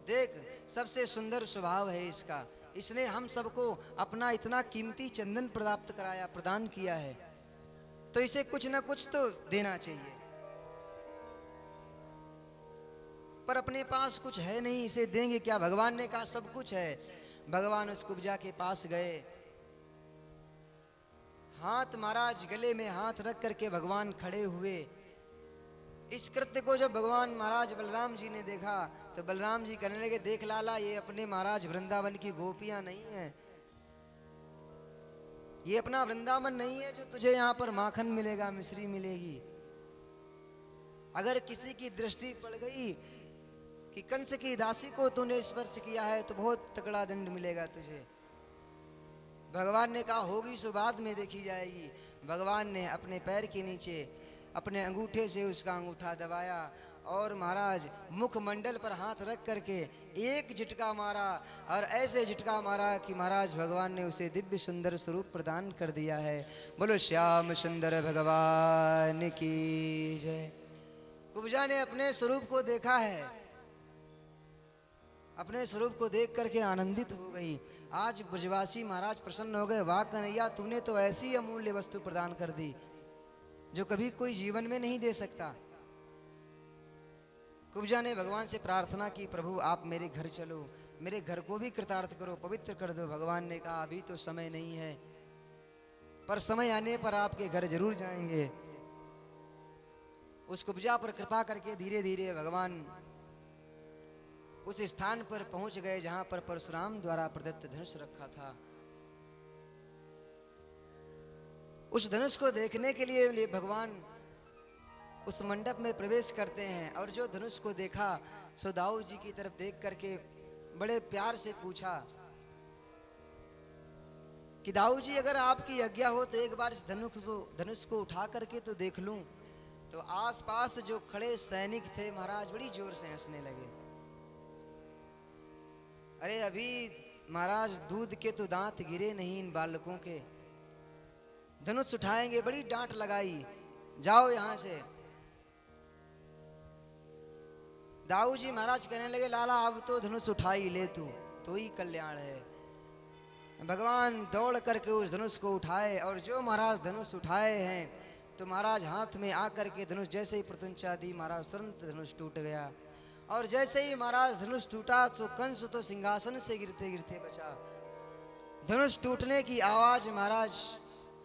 देख, सबसे सुंदर स्वभाव है इसका, इसने हम सबको अपना इतना कीमती चंदन प्राप्त कराया, प्रदान किया है, तो इसे कुछ ना कुछ तो देना चाहिए। पर अपने पास कुछ है नहीं, इसे देंगे क्या? भगवान ने कहा, सब कुछ है। भगवान उस कुब्जा के पास गए, हाथ महाराज गले में हाथ रख करके भगवान खड़े हुए। इस कृत्य को जब भगवान महाराज बलराम जी ने देखा, तो बलराम जी कहने लगे, देख लाला, ये अपने महाराज वृंदावन की गोपियां नहीं है, ये अपना वृंदावन नहीं है जो तुझे यहाँ पर माखन मिलेगा, मिश्री मिलेगी। अगर किसी की दृष्टि पड़ गई कि कंस की दासी को तूने स्पर्श किया है, तो बहुत तगड़ा दंड मिलेगा तुझे। भगवान ने कहा, होगी सो बाद में देखी जाएगी। भगवान ने अपने पैर के नीचे अपने अंगूठे से उसका अंगूठा दबाया, और महाराज मुखमंडल पर हाथ रख करके एक झटका मारा, और ऐसे झटका मारा कि महाराज भगवान ने उसे दिव्य सुंदर स्वरूप प्रदान कर दिया है। बोलो श्याम सुंदर भगवान की जय। कुब्जा ने अपने स्वरूप को देखा है, अपने स्वरूप को देख करके आनंदित हो गई। आज ब्रजवासी महाराज प्रसन्न हो गए, वाह कन्हैया, तूने तो ऐसी अमूल्य वस्तु प्रदान कर दी जो कभी कोई जीवन में नहीं दे सकता। कुब्जा ने भगवान से प्रार्थना की, प्रभु आप मेरे घर चलो, मेरे घर को भी कृतार्थ करो, पवित्र कर दो। भगवान ने कहा, अभी तो समय नहीं है, पर समय आने पर आपके घर जरूर जाएंगे। उस कुब्जा पर कृपा करके धीरे धीरे भगवान उस स्थान पर पहुंच गए जहां पर परशुराम द्वारा प्रदत्त धनुष रखा था। उस धनुष को देखने के लिए भगवान उस मंडप में प्रवेश करते हैं और जो धनुष को देखा सो दाऊ जी की तरफ देख करके बड़े प्यार से पूछा कि दाऊ जी अगर आपकी आज्ञा हो तो एक बार इस धनुष को उठा करके तो देख लूं। तो आसपास जो खड़े सैनिक थे महाराज बड़ी जोर से हंसने लगे। अरे अभी महाराज दूध के तो दांत गिरे नहीं इन बालकों के, धनुष उठाएंगे, बड़ी डांट लगाई, जाओ यहां से। दाऊ जी महाराज कहने लगे लाला अब तो धनुष उठा ही ले तू, तो ही कल्याण है। भगवान दौड़ करके उस धनुष को उठाए और जो महाराज धनुष उठाए हैं तो महाराज हाथ में आकर के धनुष जैसे ही प्रत्यंचा दी महाराज तुरंत धनुष टूट गया। और जैसे ही महाराज धनुष टूटा तो कंस तो सिंहासन से गिरते गिरते बचा। धनुष टूटने की आवाज महाराज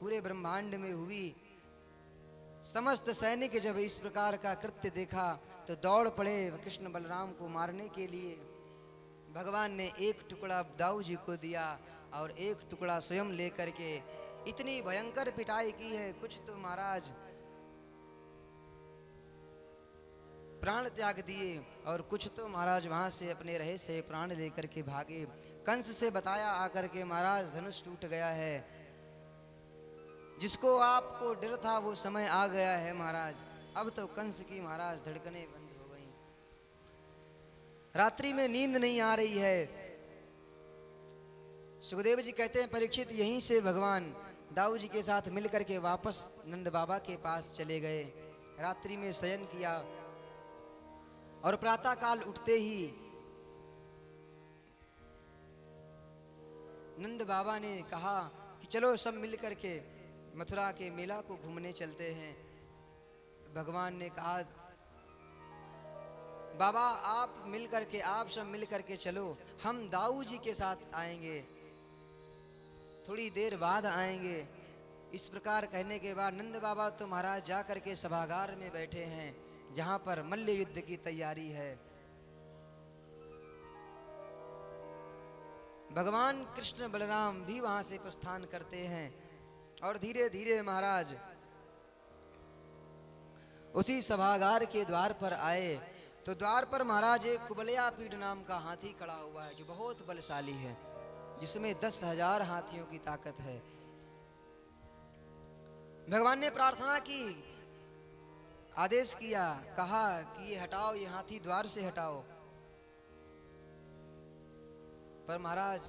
पूरे ब्रह्मांड में हुई। समस्त सैनिक जब इस प्रकार का कृत्य देखा तो दौड़ पड़े कृष्ण बलराम को मारने के लिए। भगवान ने एक टुकड़ा दाऊ जी को दिया और एक टुकड़ा स्वयं लेकर के इतनी भयंकर पिटाई की है, कुछ तो महाराज प्राण त्याग दिए और कुछ तो महाराज वहां से अपने रहे से प्राण लेकर के भागे। कंस से बताया आकर के महाराज धनुष टूट गया है, जिसको आपको डर था वो समय आ गया है महाराज। अब तो कंस की महाराज धड़कनें बंद हो गई, रात्रि में नींद नहीं आ रही है। सुखदेव जी कहते हैं परीक्षित यहीं से भगवान दाऊ जी के साथ मिलकर के वापस नंद बाबा के पास चले गए। रात्रि में शयन किया और प्रातः काल उठते ही नंद बाबा ने कहा कि चलो सब मिलकर के मथुरा के मेला को घूमने चलते हैं। भगवान ने कहा बाबा आप मिलकर के आप सब मिलकर के चलो, हम दाऊ जी के साथ आएंगे, थोड़ी देर बाद आएंगे। इस प्रकार कहने के बाद नंद बाबा तो महाराज जा करके सभागार में बैठे हैं जहां पर मल्ल युद्ध की तैयारी है। भगवान कृष्ण बलराम भी वहां से प्रस्थान करते हैं और धीरे धीरे महाराज उसी सभागार के द्वार पर आए तो द्वार पर महाराज एक कुबलिया पीठ नाम का हाथी खड़ा हुआ है जो बहुत बलशाली है, जिसमें 10,000 हाथियों की ताकत है। भगवान ने प्रार्थना की, आदेश किया, कहा कि ये हटाओ, ये हाथी द्वार से हटाओ। पर महाराज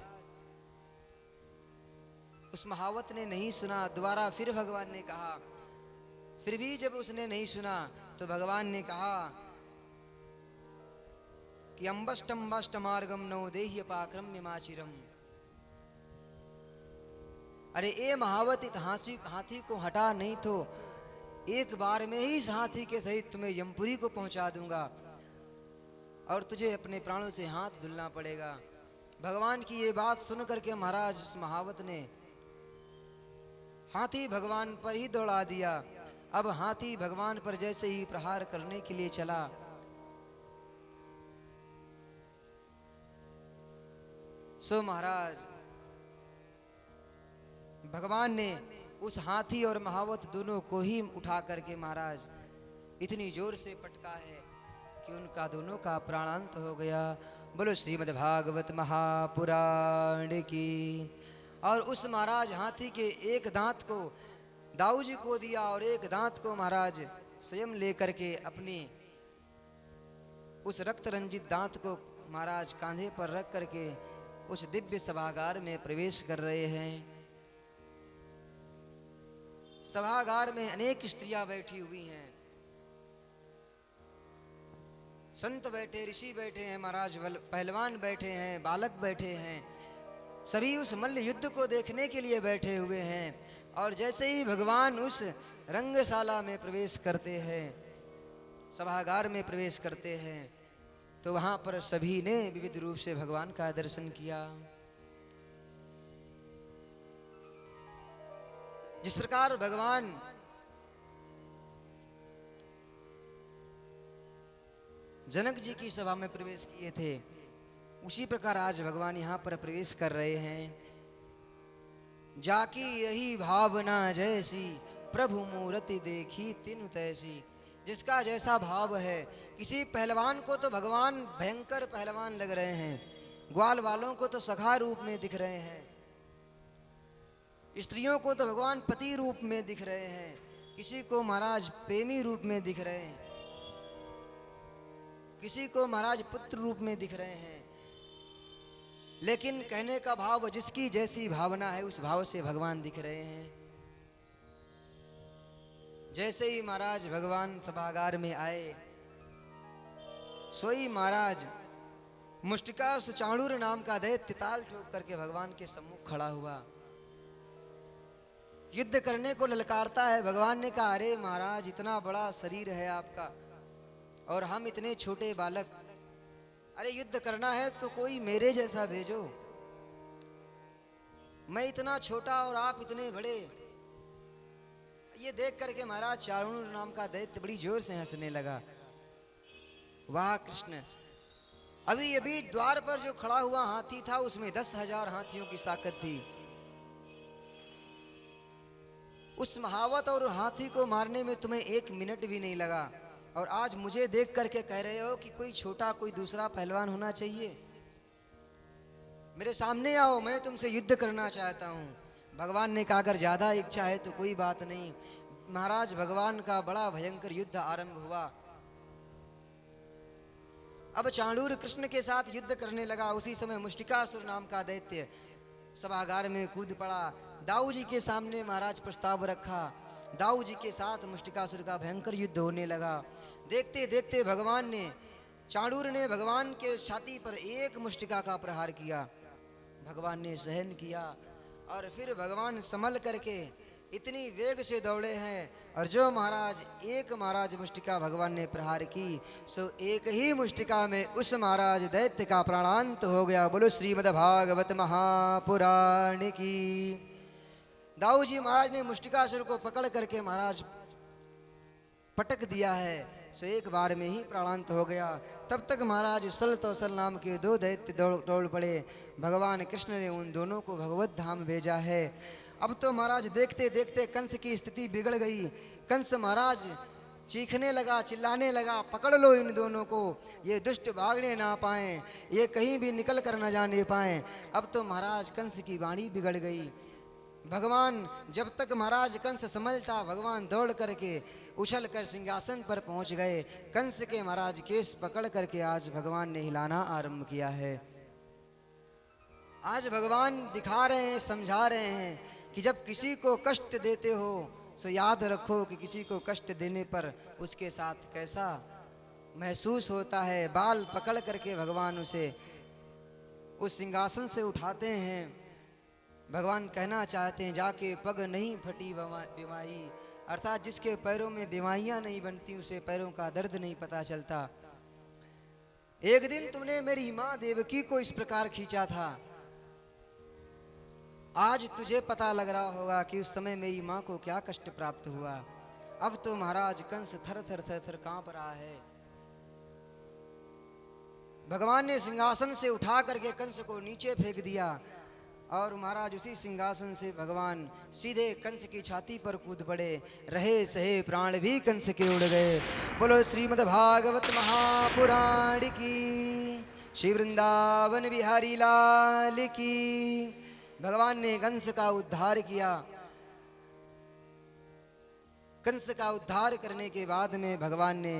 उस महावत ने नहीं सुना। दोबारा फिर भगवान ने कहा, फिर भी जब उसने नहीं सुना तो भगवान ने कहा कि अम्बष्टम बष्ट मार्गम नो देह्य पाक्रम्य माचिरम। अरे ए महावत इत हाथी को हटा नहीं तो एक बार में ही इस हाथी के सहित तुम्हें यमपुरी को पहुंचा दूंगा और तुझे अपने प्राणों से हाथ धुलना पड़ेगा। भगवान की ये बात सुन करके महाराज उस महावत ने हाथी भगवान पर ही दौड़ा दिया। अब हाथी भगवान पर जैसे ही प्रहार करने के लिए चला, सो महाराज भगवान ने उस हाथी और महावत दोनों को ही उठा करके महाराज इतनी जोर से पटका है कि उनका दोनों का प्राणांत हो गया। बोलो श्रीमद् भागवत महापुराण की। और उस महाराज हाथी के एक दांत को दाऊ जी को दिया और एक दांत को महाराज स्वयं लेकर के अपनी उस रक्त रंजित दांत को महाराज कांधे पर रख करके उस दिव्य सभागार में प्रवेश कर रहे हैं। सभागार में अनेक स्त्रियां बैठी हुई हैं, संत बैठे, ऋषि बैठे हैं, महाराज पहलवान बैठे हैं, बालक बैठे हैं, सभी उस मल्ल युद्ध को देखने के लिए बैठे हुए हैं। और जैसे ही भगवान उस रंगशाला में प्रवेश करते हैं, सभागार में प्रवेश करते हैं, तो वहां पर सभी ने विविध रूप से भगवान का दर्शन किया। जिस प्रकार भगवान जनक जी की सभा में प्रवेश किए थे, उसी प्रकार आज भगवान यहाँ पर प्रवेश कर रहे हैं। जाकी यही भावना जैसी, प्रभु मूर्ति देखी तिनु तैसी। जिसका जैसा भाव है, किसी पहलवान को तो भगवान भयंकर पहलवान लग रहे हैं, ग्वाल वालों को तो सखा रूप में दिख रहे हैं, स्त्रियों को तो भगवान पति रूप में दिख रहे हैं, किसी को महाराज प्रेमी रूप में दिख रहे हैं, किसी को महाराज पुत्र रूप में दिख रहे हैं। लेकिन कहने का भाव, जिसकी जैसी भावना है उस भाव से भगवान दिख रहे हैं। जैसे ही महाराज भगवान सभागार में आए, सोई महाराज मुष्टिकासुर चाणूर नाम का दैत्य ताल ठोक करके भगवान के सम्मुख खड़ा हुआ, युद्ध करने को ललकारता है। भगवान ने कहा, अरे महाराज, इतना बड़ा शरीर है आपका और हम इतने छोटे बालक, अरे युद्ध करना है तो कोई मेरे जैसा भेजो, मैं इतना छोटा और आप इतने बड़े। ये देख करके महाराज चाणूर नाम का दैत्य बड़ी जोर से हंसने लगा। वाह कृष्ण, अभी अभी द्वार पर जो खड़ा हुआ हाथी था उसमें 10,000 हाथियों की ताकत थी। उस महावत और हाथी को मारने में तुम्हें 1 मिनट भी नहीं लगा, और आज मुझे देख करके कह रहे हो कि कोई छोटा, कोई दूसरा पहलवान होना चाहिए। मेरे सामने आओ, मैं तुमसे युद्ध करना चाहता हूँ। भगवान ने कहा, अगर ज़्यादा इच्छा है तो कोई बात नहीं। महाराज भगवान का बड़ा भयंकर युद्ध आरंभ हुआ। अब चाणूर कृष्ण के साथ युद्ध करने लगा। उसी समय मुष्टिकासुर नाम का दैत्य सभागार में कूद पड़ा। दाऊ जी के सामने महाराज प्रस्ताव रखा। दाऊ जी के साथ मुष्टिकासुर का भयंकर युद्ध होने लगा। देखते देखते भगवान ने, चाणूर ने भगवान के छाती पर एक मुष्टिका का प्रहार किया। भगवान ने सहन किया और फिर भगवान संभल करके इतनी वेग से दौड़े हैं, और जो महाराज मुष्टिका भगवान ने प्रहार की, सो एक ही मुष्टिका में उस महाराज दैत्य का प्राणांत हो गया। बोलो श्रीमद् भागवत महापुराण की। दाऊ जी महाराज ने मुष्टिकासुर को पकड़ करके महाराज पटक दिया है, सो एक बार में ही प्राणांत हो गया। तब तक महाराज सल तौसल नाम के 2 दैत्य दौड़ पड़े। भगवान कृष्ण ने उन दोनों को भगवत धाम भेजा है। अब तो महाराज देखते देखते कंस की स्थिति बिगड़ गई। कंस महाराज चीखने लगा, चिल्लाने लगा, पकड़ लो इन दोनों को, ये दुष्ट भागने ना पाएं, ये कहीं भी निकल कर न जाने पाएं। अब तो महाराज कंस की वाणी बिगड़ गई। भगवान, जब तक महाराज कंस संभलता, भगवान दौड़ करके उछल कर सिंहासन पर पहुंच गए। कंस के महाराज केस पकड़ करके आज भगवान ने हिलाना आरंभ किया है। आज भगवान दिखा रहे हैं, समझा रहे हैं कि जब किसी को कष्ट देते हो तो याद रखो कि किसी को कष्ट देने पर उसके साथ कैसा महसूस होता है। बाल पकड़ करके भगवान उसे उस सिंहासन से उठाते हैं। भगवान कहना चाहते हैं, जाके पग नहीं फटी बीमारी, अर्थात जिसके पैरों में बीमारियां नहीं बनती उसे पैरों का दर्द नहीं पता चलता। एक दिन तुमने मेरी माँ देवकी को इस प्रकार खींचा था, आज तुझे पता लग रहा होगा कि उस समय मेरी माँ को क्या कष्ट प्राप्त हुआ। अब तो महाराज कंस थर थर थर थर कांप रहा है। भगवान ने सिंहासन से उठा करके कंस को नीचे फेंक दिया, और महाराज उसी सिंहासन से भगवान सीधे कंस की छाती पर कूद पड़े। रहे सहे प्राण भी कंस के उड़ गए। बोलो श्रीमद् भागवत महापुराण की। श्री वृंदावन बिहारी लाल की। भगवान ने कंस का उद्धार किया। कंस का उद्धार करने के बाद में भगवान ने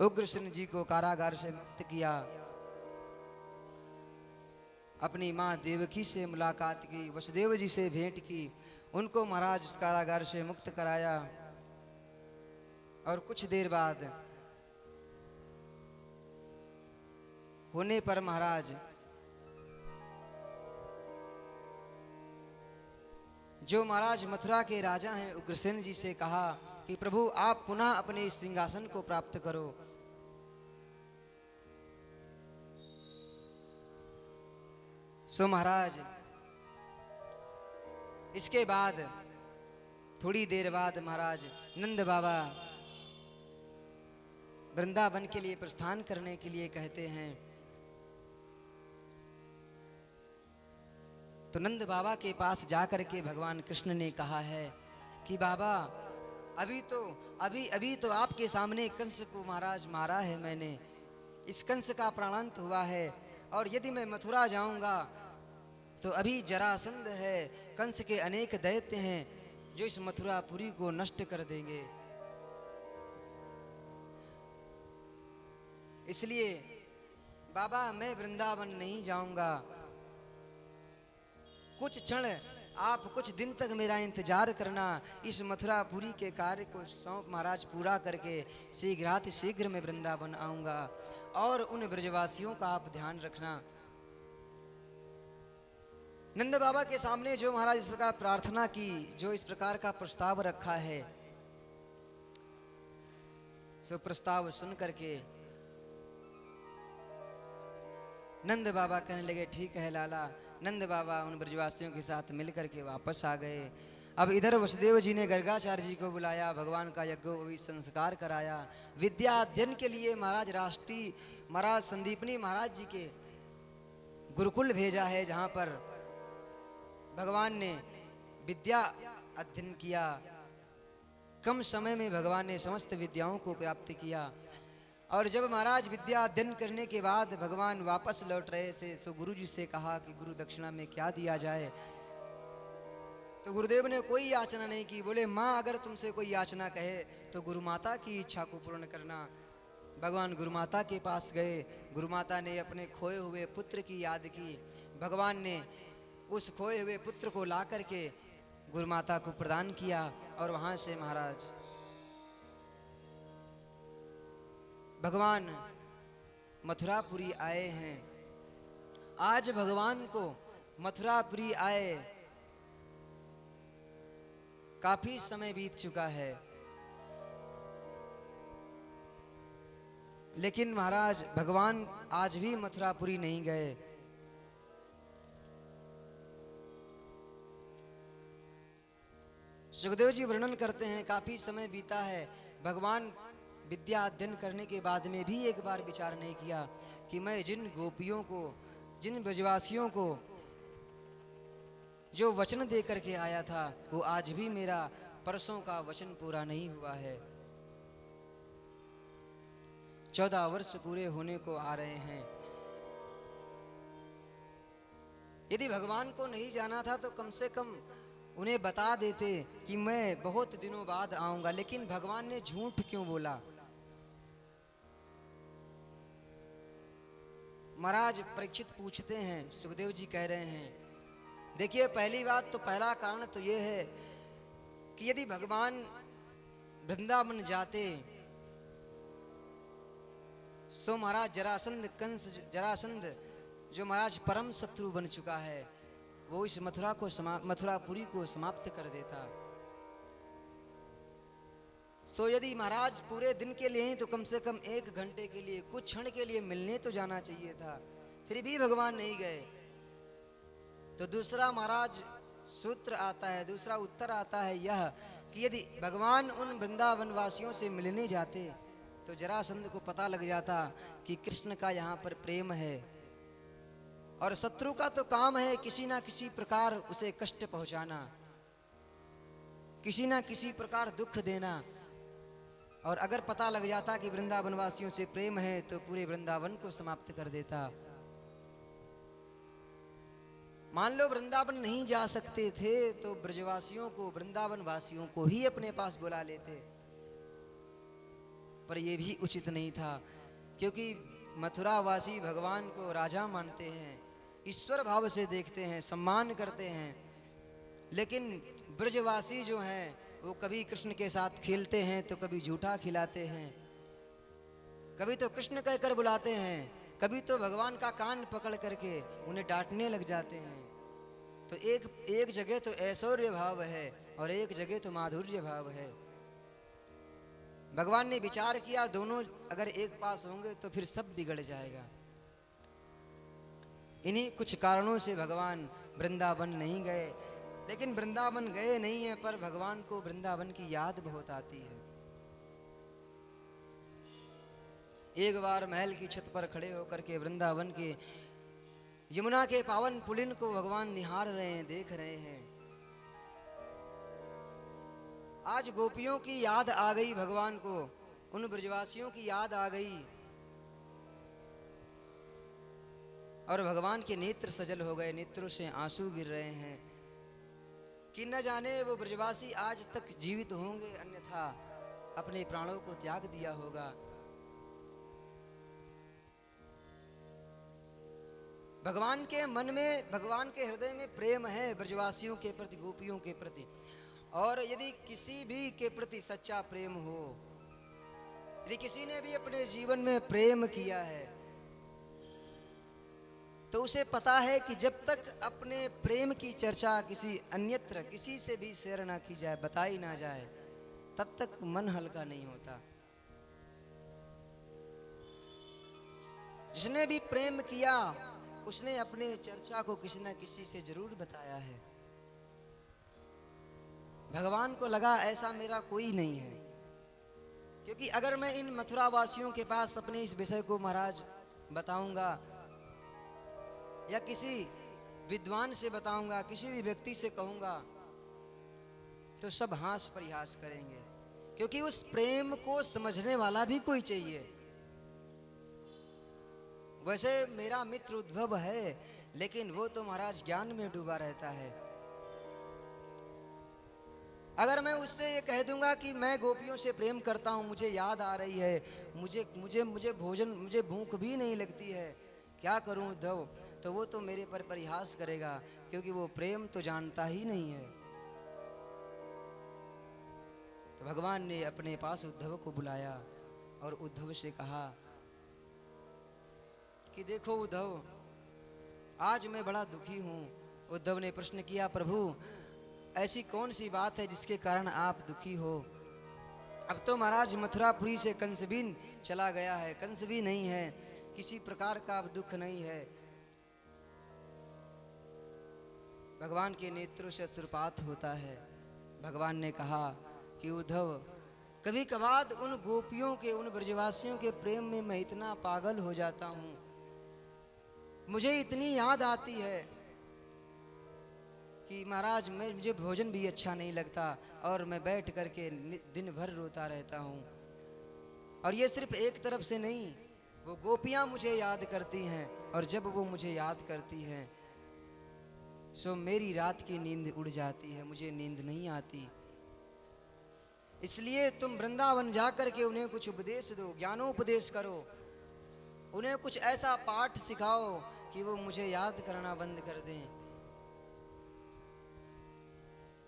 उग्रसेन जी को कारागार से मुक्त किया। अपनी माँ देवकी से मुलाकात की, वसुदेव जी से भेंट की, उनको महाराज कारागार से मुक्त कराया। और कुछ देर बाद होने पर महाराज जो महाराज मथुरा के राजा हैं उग्रसेन जी से कहा कि प्रभु आप पुनः अपने इस सिंहासन को प्राप्त करो। सो महाराज इसके बाद थोड़ी देर बाद महाराज नंद बाबा वृंदावन के लिए प्रस्थान करने के लिए कहते हैं। तो नंद बाबा के पास जा कर के भगवान कृष्ण ने कहा है कि बाबा अभी तो आपके सामने कंस को महाराज मारा है मैंने, इस कंस का प्राणांत हुआ है, और यदि मैं मथुरा जाऊंगा तो अभी जरासंध है, कंस के अनेक दैत्य हैं जो इस मथुरापुरी को नष्ट कर देंगे। इसलिए बाबा मैं वृंदावन नहीं जाऊंगा, कुछ क्षण आप कुछ दिन तक मेरा इंतजार करना, इस मथुरापुरी के कार्य को सौंप महाराज पूरा करके शीघ्र मैं वृंदावन आऊंगा, और उन ब्रजवासियों का आप ध्यान रखना। नंद बाबा के सामने जो महाराज इस प्रकार प्रार्थना की, जो इस प्रकार का प्रस्ताव रखा है, सो प्रस्ताव सुन करके नंद बाबा कहने लगे ठीक है लाला। नंद बाबा उन ब्रजवासियों के साथ मिलकर के वापस आ गए। अब इधर वसुदेव जी ने गर्गाचार्य जी को बुलाया, भगवान का यज्ञोपवीत संस्कार कराया, विद्या अध्ययन के लिए महाराज राष्ट्रीय महाराज संदीपनी महाराज जी के गुरुकुल भेजा है, जहाँ पर भगवान ने विद्या अध्ययन किया। कम समय में भगवान ने समस्त विद्याओं को प्राप्त किया। और जब महाराज विद्या अध्ययन करने के बाद भगवान वापस लौट रहे थे, सो गुरु जी से कहा कि गुरु दक्षिणा में क्या दिया जाए। तो गुरुदेव ने कोई याचना नहीं की, बोले माँ अगर तुमसे कोई याचना कहे तो गुरु माता की इच्छा को पूर्ण करना। भगवान गुरु माता के पास गए, गुरु माता ने अपने खोए हुए पुत्र की याद की। भगवान ने उस खोए हुए पुत्र को ला करके गुरु माता को प्रदान किया, और वहाँ से महाराज भगवान मथुरापुरी आए हैं। आज भगवान को मथुरापुरी आए काफी समय बीत चुका है, लेकिन महाराज भगवान आज भी मथुरापुरी नहीं गए। सुखदेव जी वर्णन करते हैं काफी समय बीता है, भगवान विद्या अध्ययन करने के बाद में भी एक बार विचार नहीं किया कि मैं जिन गोपियों को, जिन ब्रजवासियों को जो वचन दे करके आया था, वो आज भी मेरा परसों का वचन पूरा नहीं हुआ है। 14 वर्ष पूरे होने को आ रहे हैं। यदि भगवान को नहीं जाना था तो कम से कम उन्हें बता देते कि मैं बहुत दिनों बाद आऊंगा, लेकिन भगवान ने झूठ क्यों बोला। महाराज परीक्षित पूछते हैं, सुखदेव जी कह रहे हैं देखिए पहली बात तो पहला कारण तो ये है कि यदि भगवान वृंदावन जाते सो महाराज जरासंध जो महाराज परम शत्रु बन चुका है, वो इस मथुरापुरी को समाप्त कर देता। सो यदि महाराज पूरे दिन के लिए ही तो कम से कम 1 घंटे के लिए, कुछ क्षण के लिए मिलने तो जाना चाहिए था, फिर भी भगवान नहीं गए। तो दूसरा महाराज सूत्र आता है, दूसरा उत्तर आता है यह कि यदि भगवान उन वृंदावन वासियों से मिलने जाते तो जरासंध को पता लग जाता कि कृष्ण का यहाँ पर प्रेम है, और शत्रु का तो काम है किसी ना किसी प्रकार उसे कष्ट पहुंचाना, किसी ना किसी प्रकार दुख देना। और अगर पता लग जाता कि वृंदावन वासियों से प्रेम है तो पूरे वृंदावन को समाप्त कर देता। मान लो वृंदावन नहीं जा सकते थे तो ब्रजवासियों को, वृंदावन वासियों को ही अपने पास बुला लेते, पर यह भी उचित नहीं था, क्योंकि मथुरा वासी भगवान को राजा मानते हैं, ईश्वर भाव से देखते हैं, सम्मान करते हैं। लेकिन ब्रजवासी जो हैं वो कभी कृष्ण के साथ खेलते हैं तो कभी झूठा खिलाते हैं, कभी तो कृष्ण कहकर बुलाते हैं, कभी तो भगवान का कान पकड़ करके उन्हें डांटने लग जाते हैं। तो एक जगह तो ऐश्वर्य भाव है और एक जगह तो माधुर्य भाव है। भगवान ने विचार किया दोनों अगर एक पास होंगे तो फिर सब बिगड़ जाएगा। इन्हीं कुछ कारणों से भगवान वृंदावन नहीं गए। लेकिन वृंदावन गए नहीं है, पर भगवान को वृंदावन की याद बहुत आती है। एक बार महल की छत पर खड़े होकर के वृंदावन के यमुना के पावन पुलिन को भगवान निहार रहे हैं, देख रहे हैं। आज गोपियों की याद आ गई भगवान को, उन ब्रजवासियों की याद आ गई और भगवान के नेत्र सजल हो गए, नेत्रों से आंसू गिर रहे हैं कि न जाने वो ब्रजवासी आज तक जीवित होंगे, अन्यथा अपने प्राणों को त्याग दिया होगा। भगवान के मन में, भगवान के हृदय में प्रेम है ब्रजवासियों के प्रति, गोपियों के प्रति। और यदि किसी भी के प्रति सच्चा प्रेम हो, यदि किसी ने भी अपने जीवन में प्रेम किया है, तो उसे पता है कि जब तक अपने प्रेम की चर्चा किसी अन्यत्र, किसी से भी शेयर ना की जाए, बताई ना जाए, तब तक मन हल्का नहीं होता। जिसने भी प्रेम किया, उसने अपने चर्चा को किसी न किसी से जरूर बताया है। भगवान को लगा ऐसा मेरा कोई नहीं है, क्योंकि अगर मैं इन मथुरा वासियों के पास अपने इस विषय को महाराज बताऊंगा, या किसी विद्वान से बताऊंगा, किसी भी व्यक्ति से कहूंगा, तो सब हास परिहास करेंगे, क्योंकि उस प्रेम को समझने वाला भी कोई चाहिए। वैसे मेरा मित्र उद्धव है, लेकिन वो तो महाराज ज्ञान में डूबा रहता है। अगर मैं उससे ये कह दूंगा कि मैं गोपियों से प्रेम करता हूँ, मुझे याद आ रही है, मुझे भूख भी नहीं लगती है, क्या करूँ उद्धव, तो वो तो मेरे पर परिहास करेगा, क्योंकि वो प्रेम तो जानता ही नहीं है। तो भगवान ने अपने पास उद्धव को बुलाया और उद्धव से कहा कि देखो उद्धव, आज मैं बड़ा दुखी हूँ। उद्धव ने प्रश्न किया, प्रभु ऐसी कौन सी बात है जिसके कारण आप दुखी हो? अब तो महाराज मथुरापुरी से कंस भी चला गया है, कंस भी नहीं है, किसी प्रकार का अब दुख नहीं है। भगवान के नेत्रों से अश्रुपात होता है। भगवान ने कहा कि उद्धव, कभी कभार उन गोपियों के, उन ब्रजवासियों के प्रेम में मैं इतना पागल हो जाता हूँ, मुझे इतनी याद आती है कि महाराज मुझे भोजन भी अच्छा नहीं लगता और मैं बैठ करके दिन भर रोता रहता हूँ। और ये सिर्फ एक तरफ से नहीं, वो गोपियाँ मुझे याद करती हैं, और जब वो मुझे याद करती हैं सो मेरी रात की नींद उड़ जाती है, मुझे नींद नहीं आती। इसलिए तुम वृंदावन जा करके उन्हें कुछ उपदेश दो, ज्ञानोपदेश करो, उन्हें कुछ ऐसा पाठ सिखाओ कि वो मुझे याद करना बंद कर दें।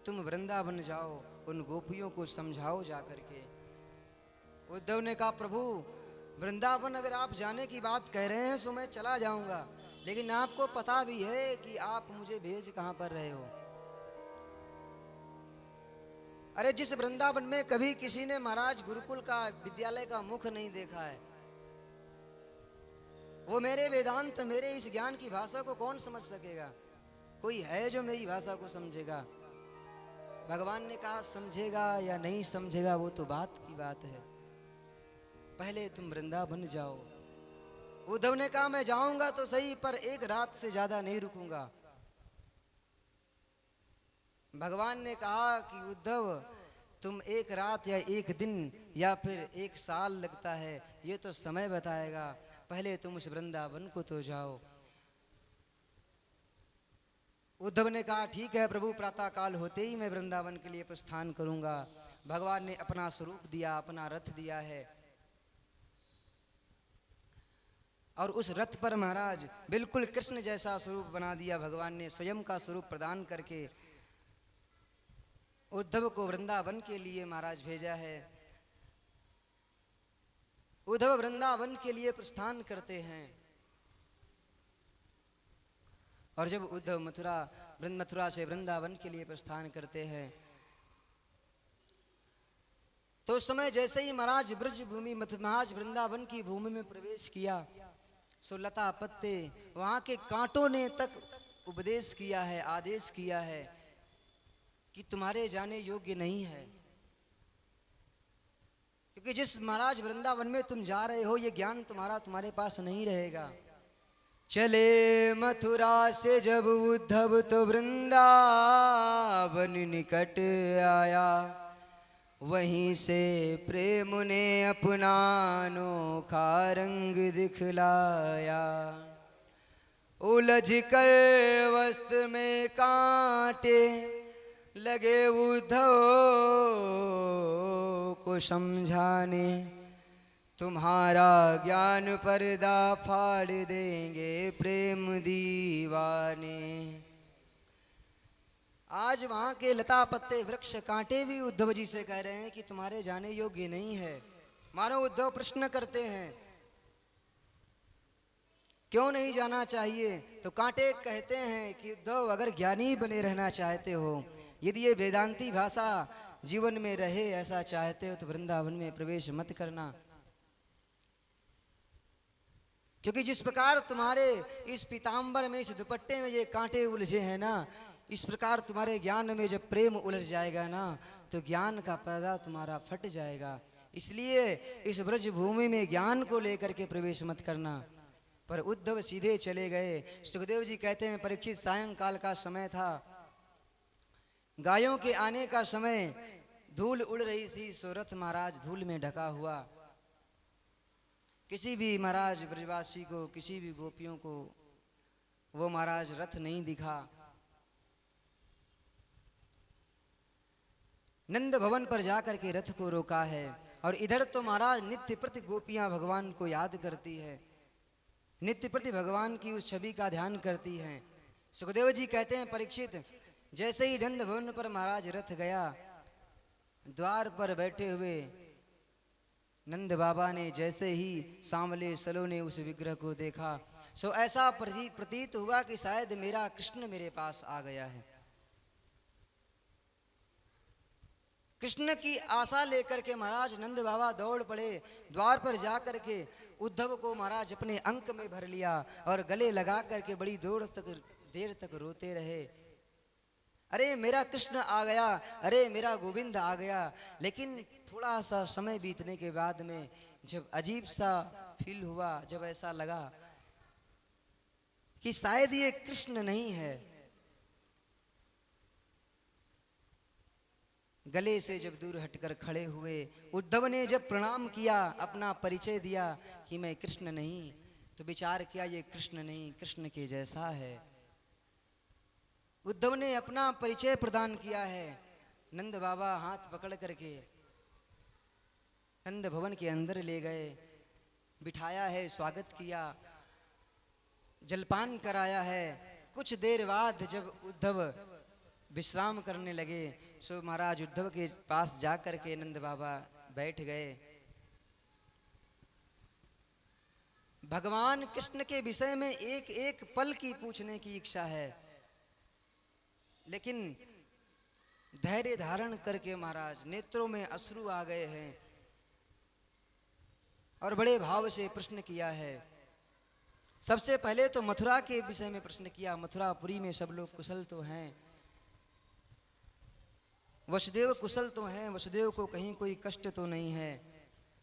तुम वृंदावन जाओ, उन गोपियों को समझाओ जा करके। उद्धव ने कहा, प्रभु वृंदावन अगर आप जाने की बात कह रहे हैं तो मैं चला जाऊंगा, लेकिन आपको पता भी है कि आप मुझे भेज कहां पर रहे हो। अरे जिस वृंदावन में कभी किसी ने महाराज गुरुकुल का, विद्यालय का मुख नहीं देखा है, वो मेरे वेदांत, मेरे इस ज्ञान की भाषा को कौन समझ सकेगा? कोई है जो मेरी भाषा को समझेगा? भगवान ने कहा, समझेगा या नहीं समझेगा वो तो बात की बात है, पहले तुम वृंदावन जाओ। उद्धव ने कहा, मैं जाऊंगा तो सही, पर एक रात से ज्यादा नहीं रुकूंगा। भगवान ने कहा कि उद्धव, तुम एक रात या एक दिन या फिर एक साल लगता है, ये तो समय बताएगा, पहले तुम उस वृंदावन को तो जाओ। उद्धव ने कहा, ठीक है प्रभु, प्रातः काल होते ही मैं वृंदावन के लिए प्रस्थान करूंगा। भगवान ने अपना स्वरूप दिया, अपना रथ दिया है, और उस रथ पर महाराज बिल्कुल कृष्ण जैसा स्वरूप बना दिया। भगवान ने स्वयं का स्वरूप प्रदान करके उद्धव को वृंदावन के लिए महाराज भेजा है। उद्धव वृंदावन के लिए प्रस्थान करते हैं, और जब उद्धव मथुरा से वृंदावन के लिए प्रस्थान करते हैं, तो उस समय जैसे ही महाराज ब्रज भूमि, महाराज वृंदावन की भूमि में प्रवेश किया, सो लता पत्ते, वहां के कांटों ने तक उपदेश किया है, आदेश किया है कि तुम्हारे जाने योग्य नहीं है, क्योंकि जिस महाराज वृंदावन में तुम जा रहे हो, ये ज्ञान तुम्हारे पास नहीं रहेगा। चले मथुरा से जब उद्धव तो वृंदावन निकट आया, वहीं से प्रेम ने अपना अनोखा रंग दिखलाया। उलझ कर वस्त्र में कांटे लगे उद्धव को समझाने, तुम्हारा ज्ञान पर्दा फाड़ देंगे प्रेम दीवाने। आज वहाँ के लता पत्ते वृक्ष कांटे भी उद्धव जी से कह रहे हैं कि तुम्हारे जाने योग्य नहीं है। मानो उद्धव प्रश्न करते हैं क्यों नहीं जाना चाहिए, तो कांटे कहते हैं कि उद्धव अगर ज्ञानी बने रहना चाहते हो, यदि ये वेदांती भाषा जीवन में रहे ऐसा चाहते हो, तो वृंदावन में प्रवेश मत करना। क्योंकि जिस प्रकार तुम्हारे इस पीताम्बर में, इस दुपट्टे में ये कांटे उलझे हैं ना, इस प्रकार तुम्हारे ज्ञान में जब प्रेम उलझ जाएगा ना, तो ज्ञान का पर्दा तुम्हारा फट जाएगा। इसलिए इस ब्रज भूमि में ज्ञान को लेकर के प्रवेश मत करना। पर उद्धव सीधे चले गए। सुखदेव जी कहते हैं, परीक्षित सायंकाल का समय था, गायों के आने का समय, धूल उड़ रही थी, सो रथ महाराज धूल में ढका हुआ। किसी भी महाराज ब्रजवासी को, किसी भी गोपियों को वो महाराज रथ नहीं दिखा। नंद भवन पर जाकर के रथ को रोका है, और इधर तो महाराज नित्य प्रति गोपियां भगवान को याद करती है, नित्य प्रति भगवान की उस छवि का ध्यान करती हैं। सुखदेव जी कहते हैं, परीक्षित जैसे ही नंद भवन पर महाराज रथ गया, द्वार पर बैठे हुए नंद बाबा ने जैसे ही सांवले सलोने उस विग्रह को देखा, सो ऐसा प्रतीत हुआ कि शायद मेरा कृष्ण मेरे पास आ गया है। कृष्ण की आशा लेकर के महाराज नंद बाबा दौड़ पड़े। द्वार पर जाकर के उद्धव को महाराज अपने अंक में भर लिया और गले लगा करके बड़ी देर तक रोते रहे। अरे मेरा कृष्ण आ गया, अरे मेरा गोविंद आ गया। लेकिन थोड़ा सा समय बीतने के बाद में जब अजीब सा फील हुआ, जब ऐसा लगा कि शायद ये कृष्ण नहीं है, गले से जब दूर हटकर खड़े हुए, उद्धव ने जब प्रणाम किया, अपना परिचय दिया कि मैं कृष्ण नहीं, तो विचार किया ये कृष्ण नहीं, कृष्ण के जैसा है। उद्धव ने अपना परिचय प्रदान किया है। नंद बाबा हाथ पकड़ करके नंद भवन के अंदर ले गए, बिठाया है, स्वागत किया, जलपान कराया है। कुछ देर बाद जब उद्धव विश्राम करने लगे, सो महाराज उद्धव के पास जाकर के नंद बाबा बैठ गए। भगवान कृष्ण के विषय में एक एक पल की पूछने की इच्छा है, लेकिन धैर्य धारण करके महाराज नेत्रों में अश्रु आ गए हैं और बड़े भाव से प्रश्न किया है। सबसे पहले तो मथुरा के विषय में प्रश्न किया, मथुरापुरी में सब लोग कुशल तो हैं, वसुदेव कुशल तो हैं, वसुदेव को कहीं कोई कष्ट तो नहीं है।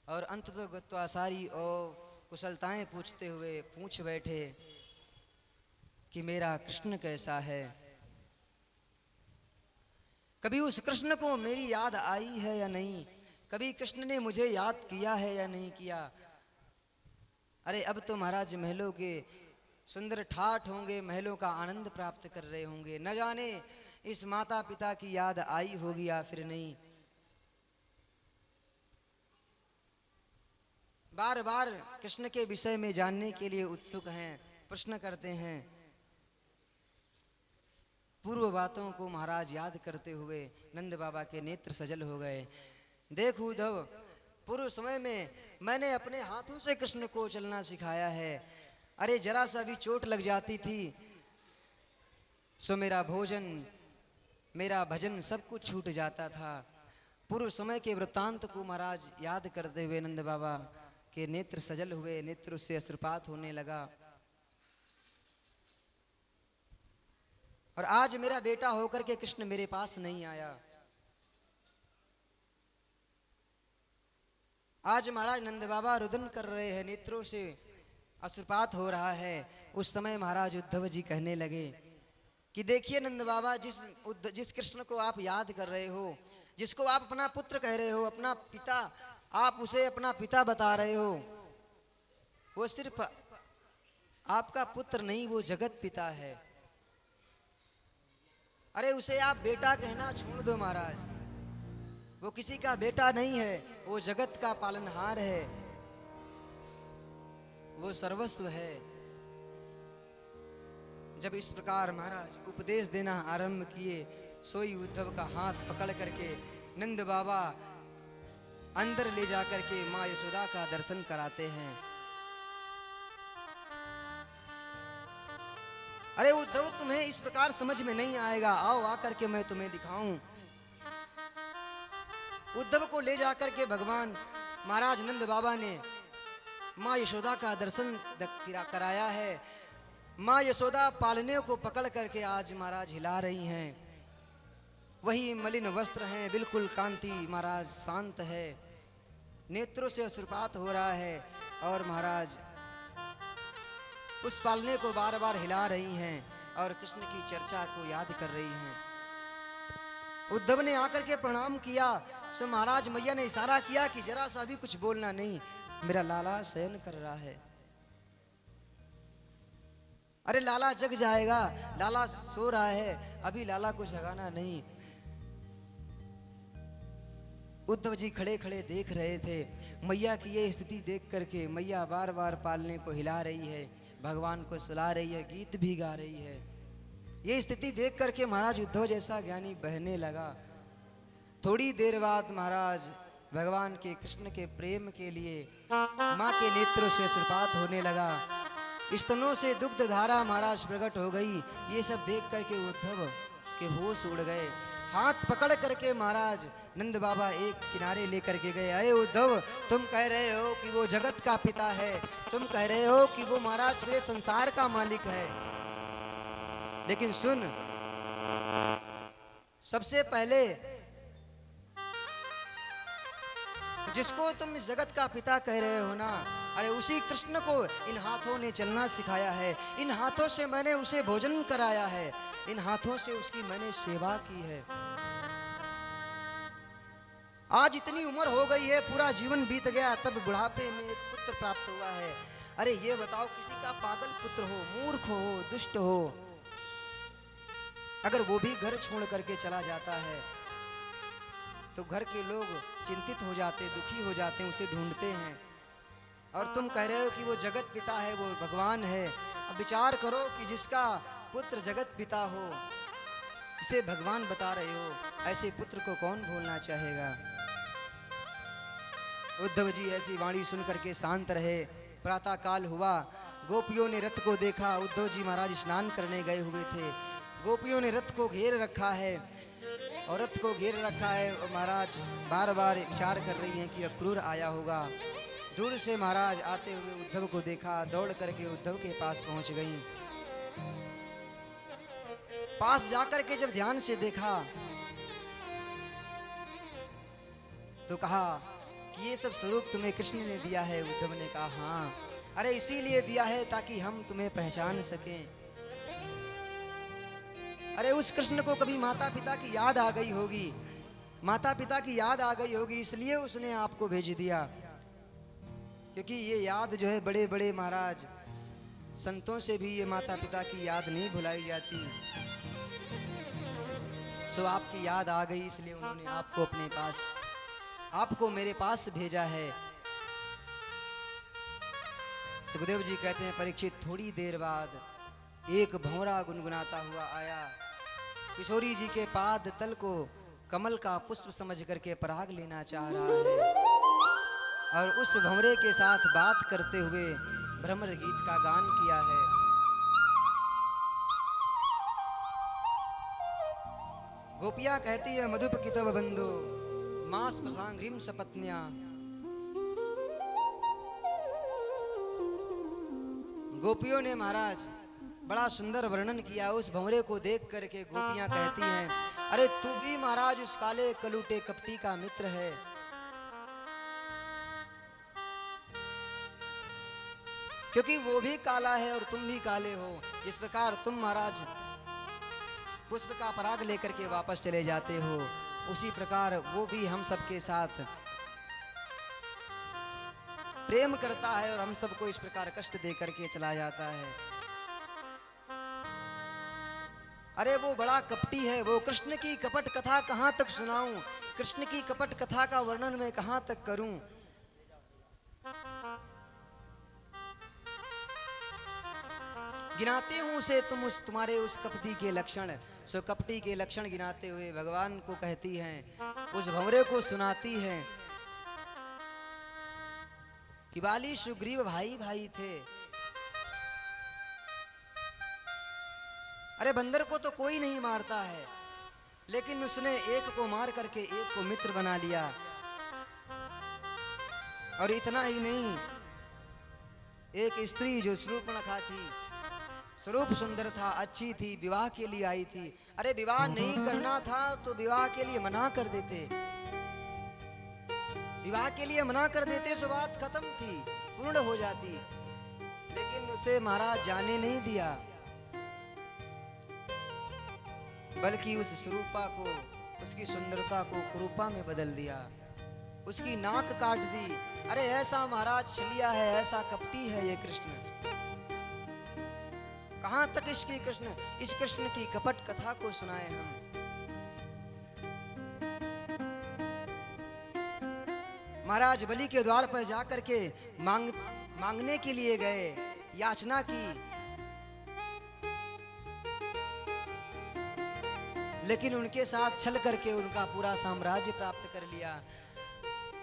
और अंततः गत्वा सारी और कुशलताएं पूछते हुए पूछ बैठे कि मेरा कृष्ण कैसा है। कभी उस कृष्ण को मेरी याद आई है या नहीं, कभी कृष्ण ने मुझे याद किया है या नहीं किया। अरे अब तो महाराज महलों के सुंदर ठाठ होंगे, महलों का आनंद प्राप्त कर रहे होंगे, न जाने इस माता पिता की याद आई होगी या फिर नहीं। बार बार कृष्ण के विषय में जानने के लिए उत्सुक हैं, प्रश्न करते हैं। पूर्व बातों को महाराज याद करते हुए नंद बाबा के नेत्र सजल हो गए। देख उद्धव, पूर्व समय में मैंने अपने हाथों से कृष्ण को चलना सिखाया है। अरे जरा सा भी चोट लग जाती थी, सो मेरा भोजन, मेरा भजन सब कुछ छूट जाता था। पूर्व समय के वृत्तांत को महाराज याद करते हुए नंद बाबा के नेत्र सजल हुए, नेत्र से अश्रुपात होने लगा। और आज मेरा बेटा होकर के कृष्ण मेरे पास नहीं आया। आज महाराज नंद बाबा रुदन कर रहे हैं, नेत्रों से अश्रुपात हो रहा है। उस समय महाराज उद्धव जी कहने लगे कि देखिए नंद बाबा, जिस कृष्ण को आप याद कर रहे हो, जिसको आप अपना पुत्र कह रहे हो, अपना पिता, आप उसे अपना पिता बता रहे हो, वो सिर्फ आपका पुत्र नहीं, वो जगत पिता है। अरे उसे आप बेटा कहना छोड़ दो महाराज, वो किसी का बेटा नहीं है, वो जगत का पालनहार है, वो सर्वस्व है। जब इस प्रकार महाराज उपदेश देना आरंभ किए, सोई उद्धव का हाथ पकड़ करके नंद बाबा अंदर ले जाकर के माँ यशोदा का दर्शन कराते हैं। अरे उद्धव, तुम्हें इस प्रकार समझ में नहीं आएगा, आओ आकर के मैं तुम्हें दिखाऊं। उद्धव को ले जाकर के भगवान महाराज नंद बाबा ने माँ यशोदा का दर्शन कराया है। माँ यशोदा पालने को पकड़ करके आज महाराज हिला रही हैं। वही मलिन वस्त्र हैं, बिल्कुल कांति महाराज शांत है, नेत्रों से अश्रुपात हो रहा है, और महाराज उस पालने को बार बार हिला रही हैं और कृष्ण की चर्चा को याद कर रही हैं। उद्धव ने आकर के प्रणाम किया, सो महाराज मैया ने इशारा किया कि जरा सा भी कुछ बोलना नहीं, मेरा लाला शयन कर रहा है। अरे लाला जग जाएगा, लाला सो रहा है, अभी लाला को जगाना नहीं। उद्धव जी खड़े खड़े देख रहे थे। मैया की ये स्थिति देख करके मैया बार बार पालने को हिला रही है, भगवान को सुला रही है, गीत भी गा रही है। ये स्थिति देख करके महाराज उद्धव जैसा ज्ञानी बहने लगा। थोड़ी देर बाद महाराज भगवान के कृष्ण के प्रेम के लिए माँ के नेत्रों से अश्रुपात होने लगा, स्तनों से दुग्ध धारा महाराज प्रकट हो गई। ये सब देख करके उद्धव के होश उड़ गए। हाथ पकड़ करके महाराज नंद बाबा एक किनारे लेकर के गए। अरे उद्धव, तुम कह रहे हो कि वो जगत का पिता है, तुम कह रहे हो कि वो महाराज पूरे संसार का मालिक है, लेकिन सुन, सबसे पहले जिसको तुम इस जगत का पिता कह रहे हो ना, अरे उसी कृष्ण को इन हाथों ने चलना सिखाया है, इन हाथों से मैंने उसे भोजन कराया है, इन हाथों से उसकी मैंने सेवा की है। आज इतनी उम्र हो गई है, पूरा जीवन बीत गया, तब बुढ़ापे में एक पुत्र प्राप्त हुआ है। अरे ये बताओ, किसी का पागल पुत्र हो, मूर्ख हो, दुष्ट हो, अगर वो भी घर छोड़ करके चला जाता है तो घर के लोग चिंतित हो जाते, दुखी हो जाते, उसे ढूंढते हैं। और तुम कह रहे हो कि वो जगत पिता है, वो भगवान है। अब विचार करो कि जिसका पुत्र जगत पिता हो, जिसे भगवान बता रहे हो, ऐसे पुत्र को कौन भूलना चाहेगा। उद्धव जी ऐसी वाणी सुन करके शांत रहे। प्रातः काल हुआ, गोपियों ने रथ को देखा। उद्धव जी महाराज स्नान करने गए हुए थे। गोपियों ने रथ को घेर रखा है, और रथ को घेर रखा है, और महाराज बार बार विचार कर रही हैं कि अब क्रूर आया होगा। दूर से महाराज आते हुए उद्धव को देखा, दौड़ करके उद्धव के पास पहुंच गई। पास जाकर के जब ध्यान से देखा तो कहा कि ये सब स्वरूप तुम्हें कृष्ण ने दिया है। उद्धव ने कहा हाँ, अरे इसीलिए दिया है ताकि हम तुम्हें पहचान सकें। अरे उस कृष्ण को कभी माता पिता की याद आ गई होगी, माता पिता की याद आ गई होगी, इसलिए उसने आपको भेज दिया। क्योंकि ये याद जो है, बड़े बड़े महाराज संतों से भी ये माता पिता की याद नहीं भुलाई जाती। सो आपकी याद आ गई, इसलिए उन्होंने आपको अपने पास, आपको मेरे पास भेजा है। सुखदेव जी कहते हैं, परीक्षित थोड़ी देर बाद एक भंवरा गुनगुनाता हुआ आया। किशोरी जी के पाद तल को कमल का पुष्प समझ करके पराग लेना चाह रहा है, और उस भंवरे के साथ बात करते हुए भ्रमर गीत का गान किया है। गोपियां कहती है, मधुप कितव बंधु मास प्रसांग्रीम सपत्न्या। गोपियों ने महाराज बड़ा सुंदर वर्णन किया। उस भंवरे को देख करके गोपियां कहती हैं, अरे तू भी महाराज उस काले कलूटे कपटी का मित्र है। क्योंकि वो भी काला है और तुम भी काले हो। जिस प्रकार तुम महाराज पुष्प का पराग लेकर के वापस चले जाते हो, उसी प्रकार वो भी हम सबके साथ प्रेम करता है और हम सबको इस प्रकार कष्ट दे करके चला जाता है। अरे वो बड़ा कपटी है, वो कृष्ण की कपट कथा कहाँ तक सुनाऊं, कृष्ण की कपट कथा का वर्णन मैं कहाँ तक करूं। गिनाते हूं से तुम्हारे उस कपटी के लक्षण। सो कपटी के लक्षण गिनाते हुए भगवान को कहती हैं, उस भंवरे को सुनाती हैं कि बाली सुग्रीव भाई भाई थे। अरे बंदर को तो कोई नहीं मारता है, लेकिन उसने एक को मार करके एक को मित्र बना लिया। और इतना ही नहीं, एक स्त्री जो शूर्पणखा थी, स्वरूप सुंदर था, अच्छी थी, विवाह के लिए आई थी। अरे विवाह नहीं करना था तो विवाह के लिए मना कर देते, विवाह के लिए मना कर देते, सो बात खत्म थी, पूर्ण हो जाती। लेकिन उसे महाराज जाने नहीं दिया, बल्कि उस स्वरूपा को, उसकी सुंदरता को कुरूपा में बदल दिया, उसकी नाक काट दी। अरे ऐसा महाराज छलिया है, ऐसा कपटी है ये कृष्ण। कहां तक इस कृष्ण की कपट कथा को सुनाए हम। महाराज बलि के द्वार पर जाकर के मांगने के लिए गए, याचना की, लेकिन उनके साथ छल करके उनका पूरा साम्राज्य प्राप्त कर लिया।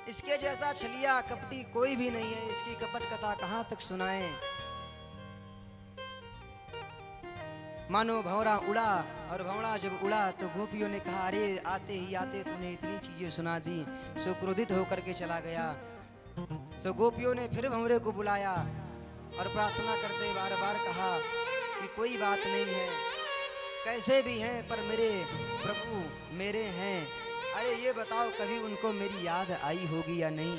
इसके जैसा छलिया कपटी कोई भी नहीं है, इसकी कपट कथा कहां तक सुनाएं। मानो भंवरा उड़ा, और भंवरा जब उड़ा तो गोपियों ने कहा, अरे आते ही आते तूने इतनी चीजें सुना दी। सो क्रोधित होकर के चला गया। सो गोपियों ने फिर भंवरे को बुलाया और प्रार्थना करते बार बार कहा कि कोई बात नहीं है, कैसे भी हैं पर मेरे प्रभु मेरे हैं। अरे ये बताओ कभी उनको मेरी याद आई होगी या नहीं,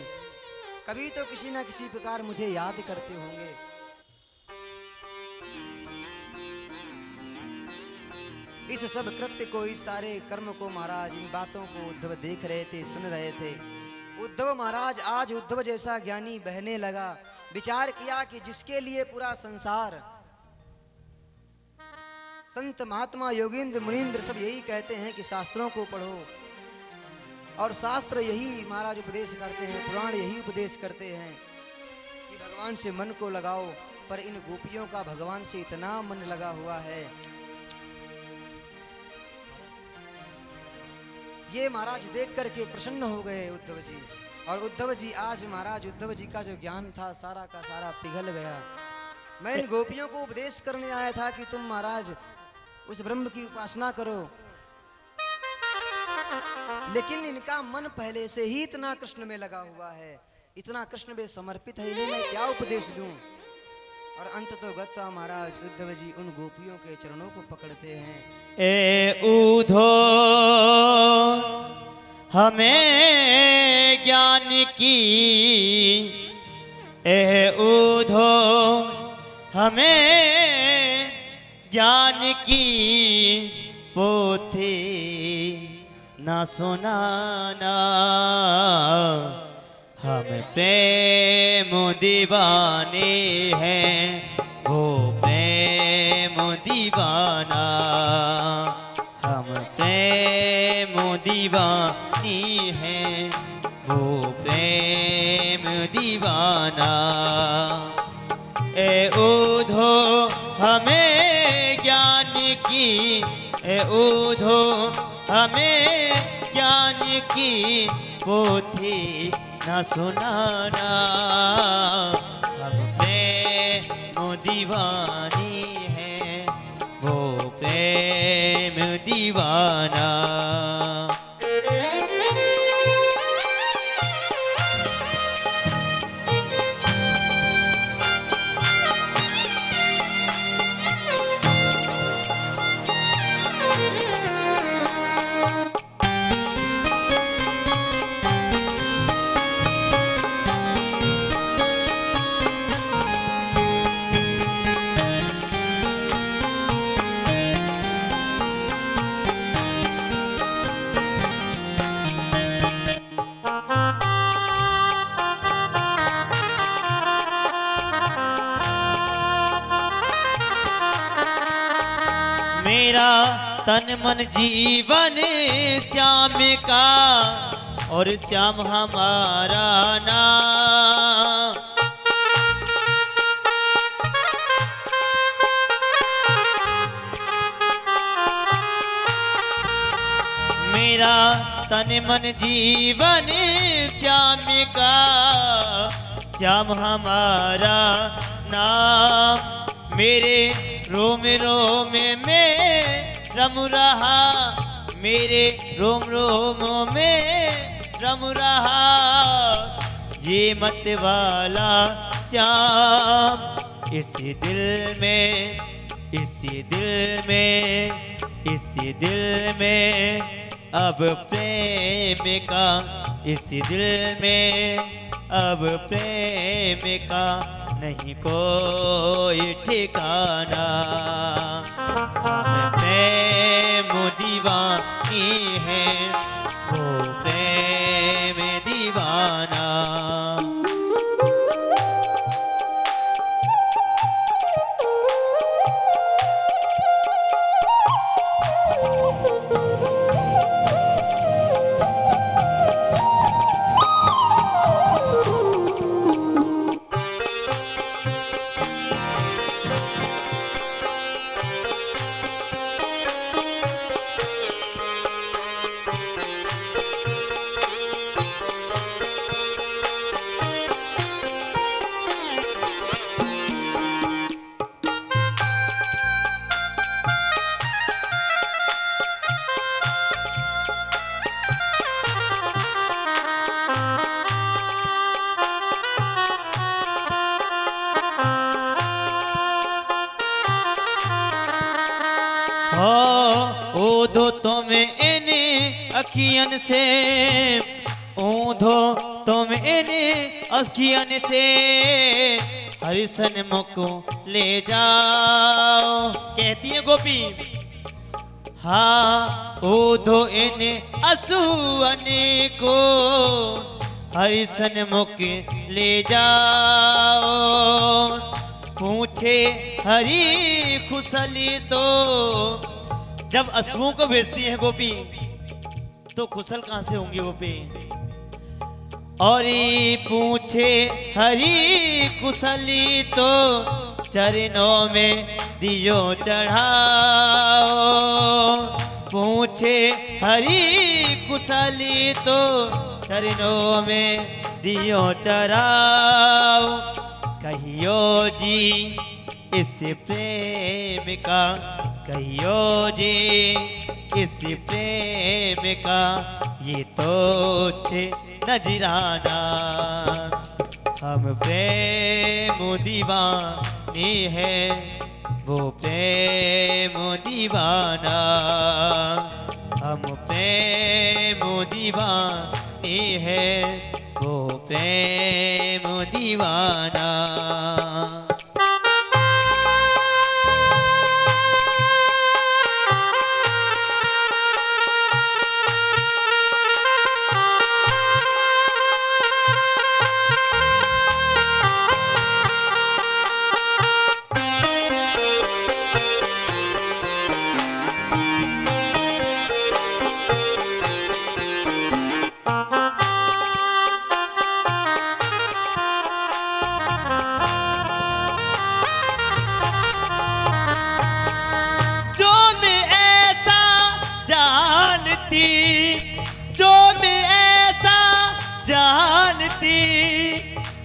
कभी तो किसी ना किसी प्रकार मुझे याद करते होंगे। इस सब कृत्य को, इस सारे कर्म को महाराज, इन बातों को उद्धव देख रहे थे, सुन रहे थे। उद्धव महाराज, आज उद्धव जैसा ज्ञानी बहने लगा। विचार किया कि जिसके लिए पूरा संसार, संत महात्मा योगींद्र मुनींद्र सब यही कहते हैं कि शास्त्रों को पढ़ो, और शास्त्र यही महाराज उपदेश करते हैं, पुराण यही उपदेश करते हैं कि भगवान से मन को लगाओ, पर इन गोपियों का भगवान से इतना मन लगा हुआ है। ये महाराज देख करके प्रसन्न हो गए उद्धव जी। और उद्धव जी, आज महाराज उद्धव जी का जो ज्ञान था सारा का सारा पिघल गया। मैं इन गोपियों को उपदेश करने आया था कि तुम महाराज उस ब्रह्म की उपासना करो, लेकिन इनका मन पहले से ही इतना कृष्ण में लगा हुआ है, इतना कृष्ण में समर्पित है, इन्हें मैं क्या उपदेश दूं। और अंत तो गत्ता महाराज उद्धव जी उन गोपियों के चरणों को पकड़ते हैं। ए ऊधो हमें ज्ञान की, ए ऊधो हमें ज्ञान की पोथी न सुनाना, हम प्रेम दीवाने हैं, वो प्रेम दीवाना, हम प्रेम दीवानी हैं, वो प्रेम दीवाना। ए ऊधो हमें ज्ञान की, ए ऊधो हमें ज्ञान की पोथी न सुनाना, हम प्रेम दीवानी हैं, वो प्रेम दीवाना। मेरा तन मन जीवन श्याम का और श्याम हमारा नाम। मेरा तन मन जीवन श्याम का श्याम हमारा नाम। मेरे रोम रोम में रम रहा, मेरे रोम रोम में रम रहा ये मत वाला श्याम। इसी दिल में, इसी दिल में, इसी दिल में अब प्रेम का, इसी दिल में अब प्रेम का नहीं कोई ठिकाना। हम प्रेम दीवानी है, वो प्रेम दीवाना। ऊधो तुम इन अखियन से, ऊधो तुम इन अखियन से हरिसन मुको ले जाओ। कहती है गोपी, हाँ ऊधो इन असुअन को हरिसन मुख ले जाओ। पूछे हरी खुशली तो, जब अश्वों को भेजती है गोपी तो खुशल कहां से होंगी गोपी। और पूछे हरी कुशली तो चरणों में दियो चढ़ाओ। पूछे हरी कुशली तो चरणों में दियो चढ़ाओ। कहियो जी इस प्रेम का, कहियो जी इस प्रेम का ये तो नजराना। हम प्रेम दीवानी है, वो प्रेम दीवाना। हम प्रेम दीवानी है, वो प्रेम दीवाना।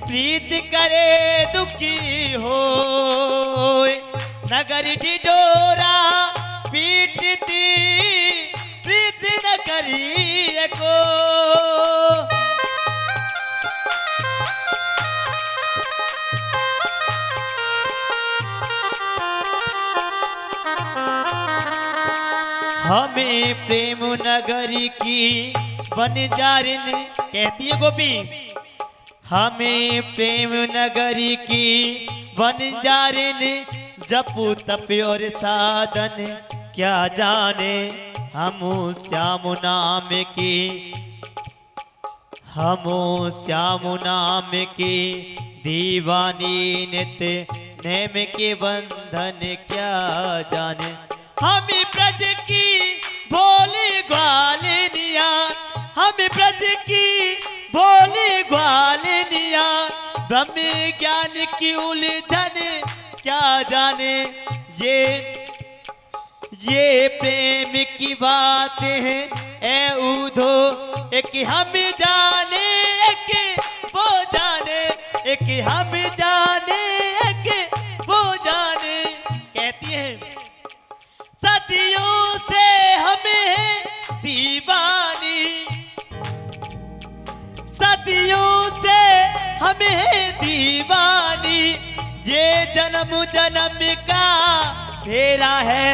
प्रीत करे दुखी हो, नगर ढिढोरा पीटती प्रीत न करी को। हमें प्रेम नगरी की बनजारिन, कहती है गोपी, हमें प्रेम नगरी की बनजारिन जपू तप और साधन क्या जाने। हम श्याम नाम की, हम श्याम नाम की दीवानी नित नेम के बंधन क्या जाने। हम ब्रज की भोली ग्वालिनिया, हम ब्रज की भोली ग्वालिनिया, ब्रह्म ज्ञान की उलझन क्या जाने, ये प्रेम की बात है ए उधो, एक हम जाने एक वो जाने, एक हम जाने एक वो जाने। कहती है सदियों से हमें है दीवानी, सदियों से हमें है दीवानी, ये जन्म जन्म का फेरा है,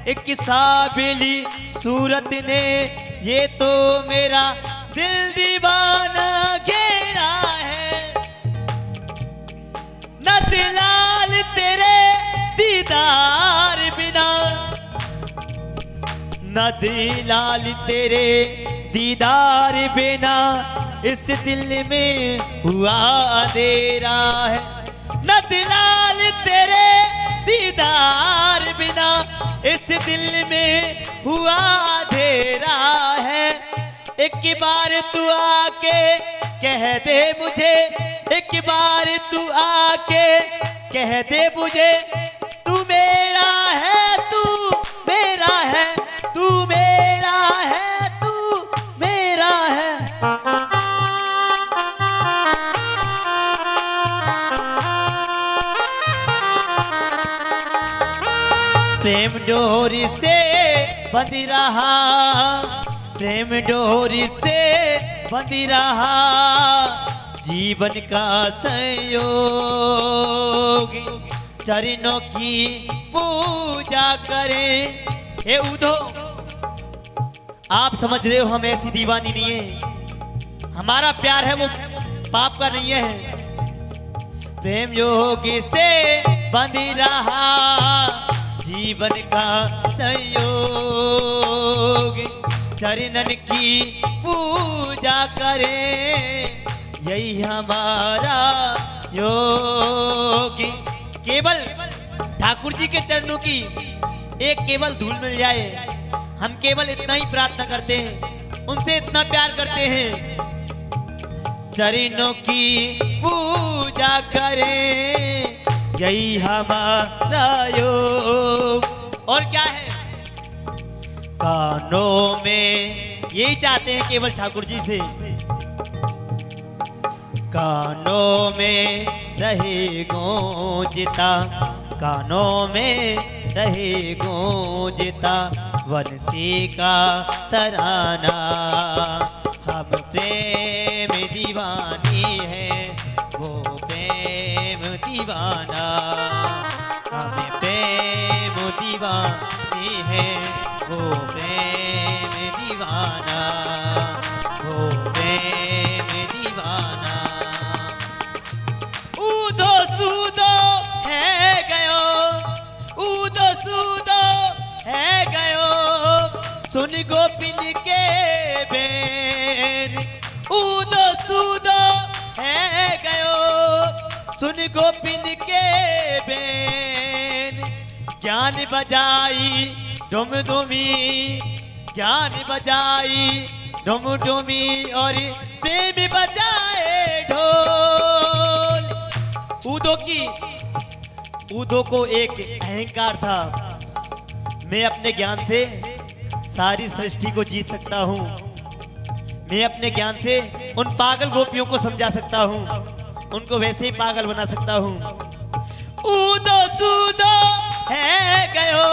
एक साबिली सूरत ने ये तो मेरा दिल दीवाना घेरा है। नंदलाल तेरे दीदार बिना, नंदलाल तेरे दीदार बिना, इस दिल में हुआ अंधेरा है। नंदलाल तेरे दीदार बिना, इस दिल में हुआ अंधेरा है। एक बार तू आके कह दे मुझे, एक बार तू आके कह दे मुझे, तू मेरा है, तू मेरा है, तू मेरा है, तू मेरा है। प्रेम डोरी से बंधी रहा, प्रेम डोरी से बंधी रहा, जीवन का संयोग, चरणों की पूजा करें। हे उधो, आप समझ रहे हो हम ऐसी दीवानी नहीं है, हमारा प्यार है वो पाप का नहीं है। प्रेम योगी से बंधी रहा, जीवन का संयोग, चरणन की पूजा करें, यही हमारा योगी। केवल ठाकुर जी के चरणों की एक केवल धूल मिल जाए, हम केवल इतना ही प्रार्थना करते हैं, उनसे इतना प्यार करते हैं। चरणों की पूजा करें, यही हमारा योग। और क्या है, कानों में यही चाहते हैं केवल ठाकुर जी से, कानों में रहे गूंजता, कानों में रहे गूंजता, वंशी का तराना। हम प्रेम दीवानी है, वो प्रेम दीवाना, हमें प्रेम दीवानी है, वो प्रेम दीवाना, वो प्रेम दीवाना। ऊदो सूदो है गयो, ऊदो सूदो है गयो, सुन गोपिन के बेन, ऊदो सूदो है गयो, सुन गोपिन के बेन। ज्ञान बजाई डुम डुमी, ज्ञान बजाई डुम डुमी, और प्रेम बजाए ढोल। ऊदो को एक अहंकार था, मैं अपने ज्ञान से सारी सृष्टि को जीत सकता हूँ, मैं अपने ज्ञान से उन पागल गोपियों को समझा सकता हूँ, उनको वैसे ही पागल बना सकता हूँ। ऊदो सूदो है गयो,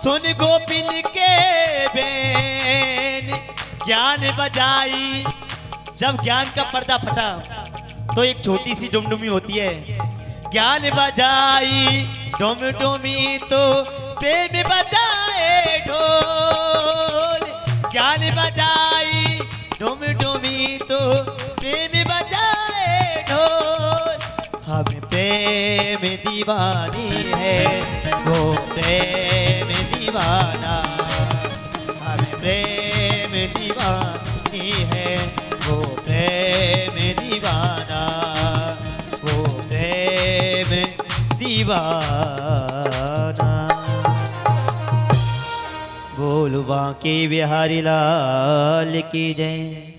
सुन गोपिन के बेन। ज्ञान बजाई, जब ज्ञान का पर्दा फटा तो एक छोटी सी डुमडुमी होती है। ज्ञान बजाई डुमडुमी तो प्रेम बजाए ढोल। ज्ञान बजाई डुमडुमी तो प्रेम बजाए ढोल। हम प्रेम दीवानी है, वो प्रेम दीवाना। हम प्रेम दीवानी है, वो प्रेम दीवाना। वो प्रेम दीवाना। बोल बांके बिहारी लाल की जय।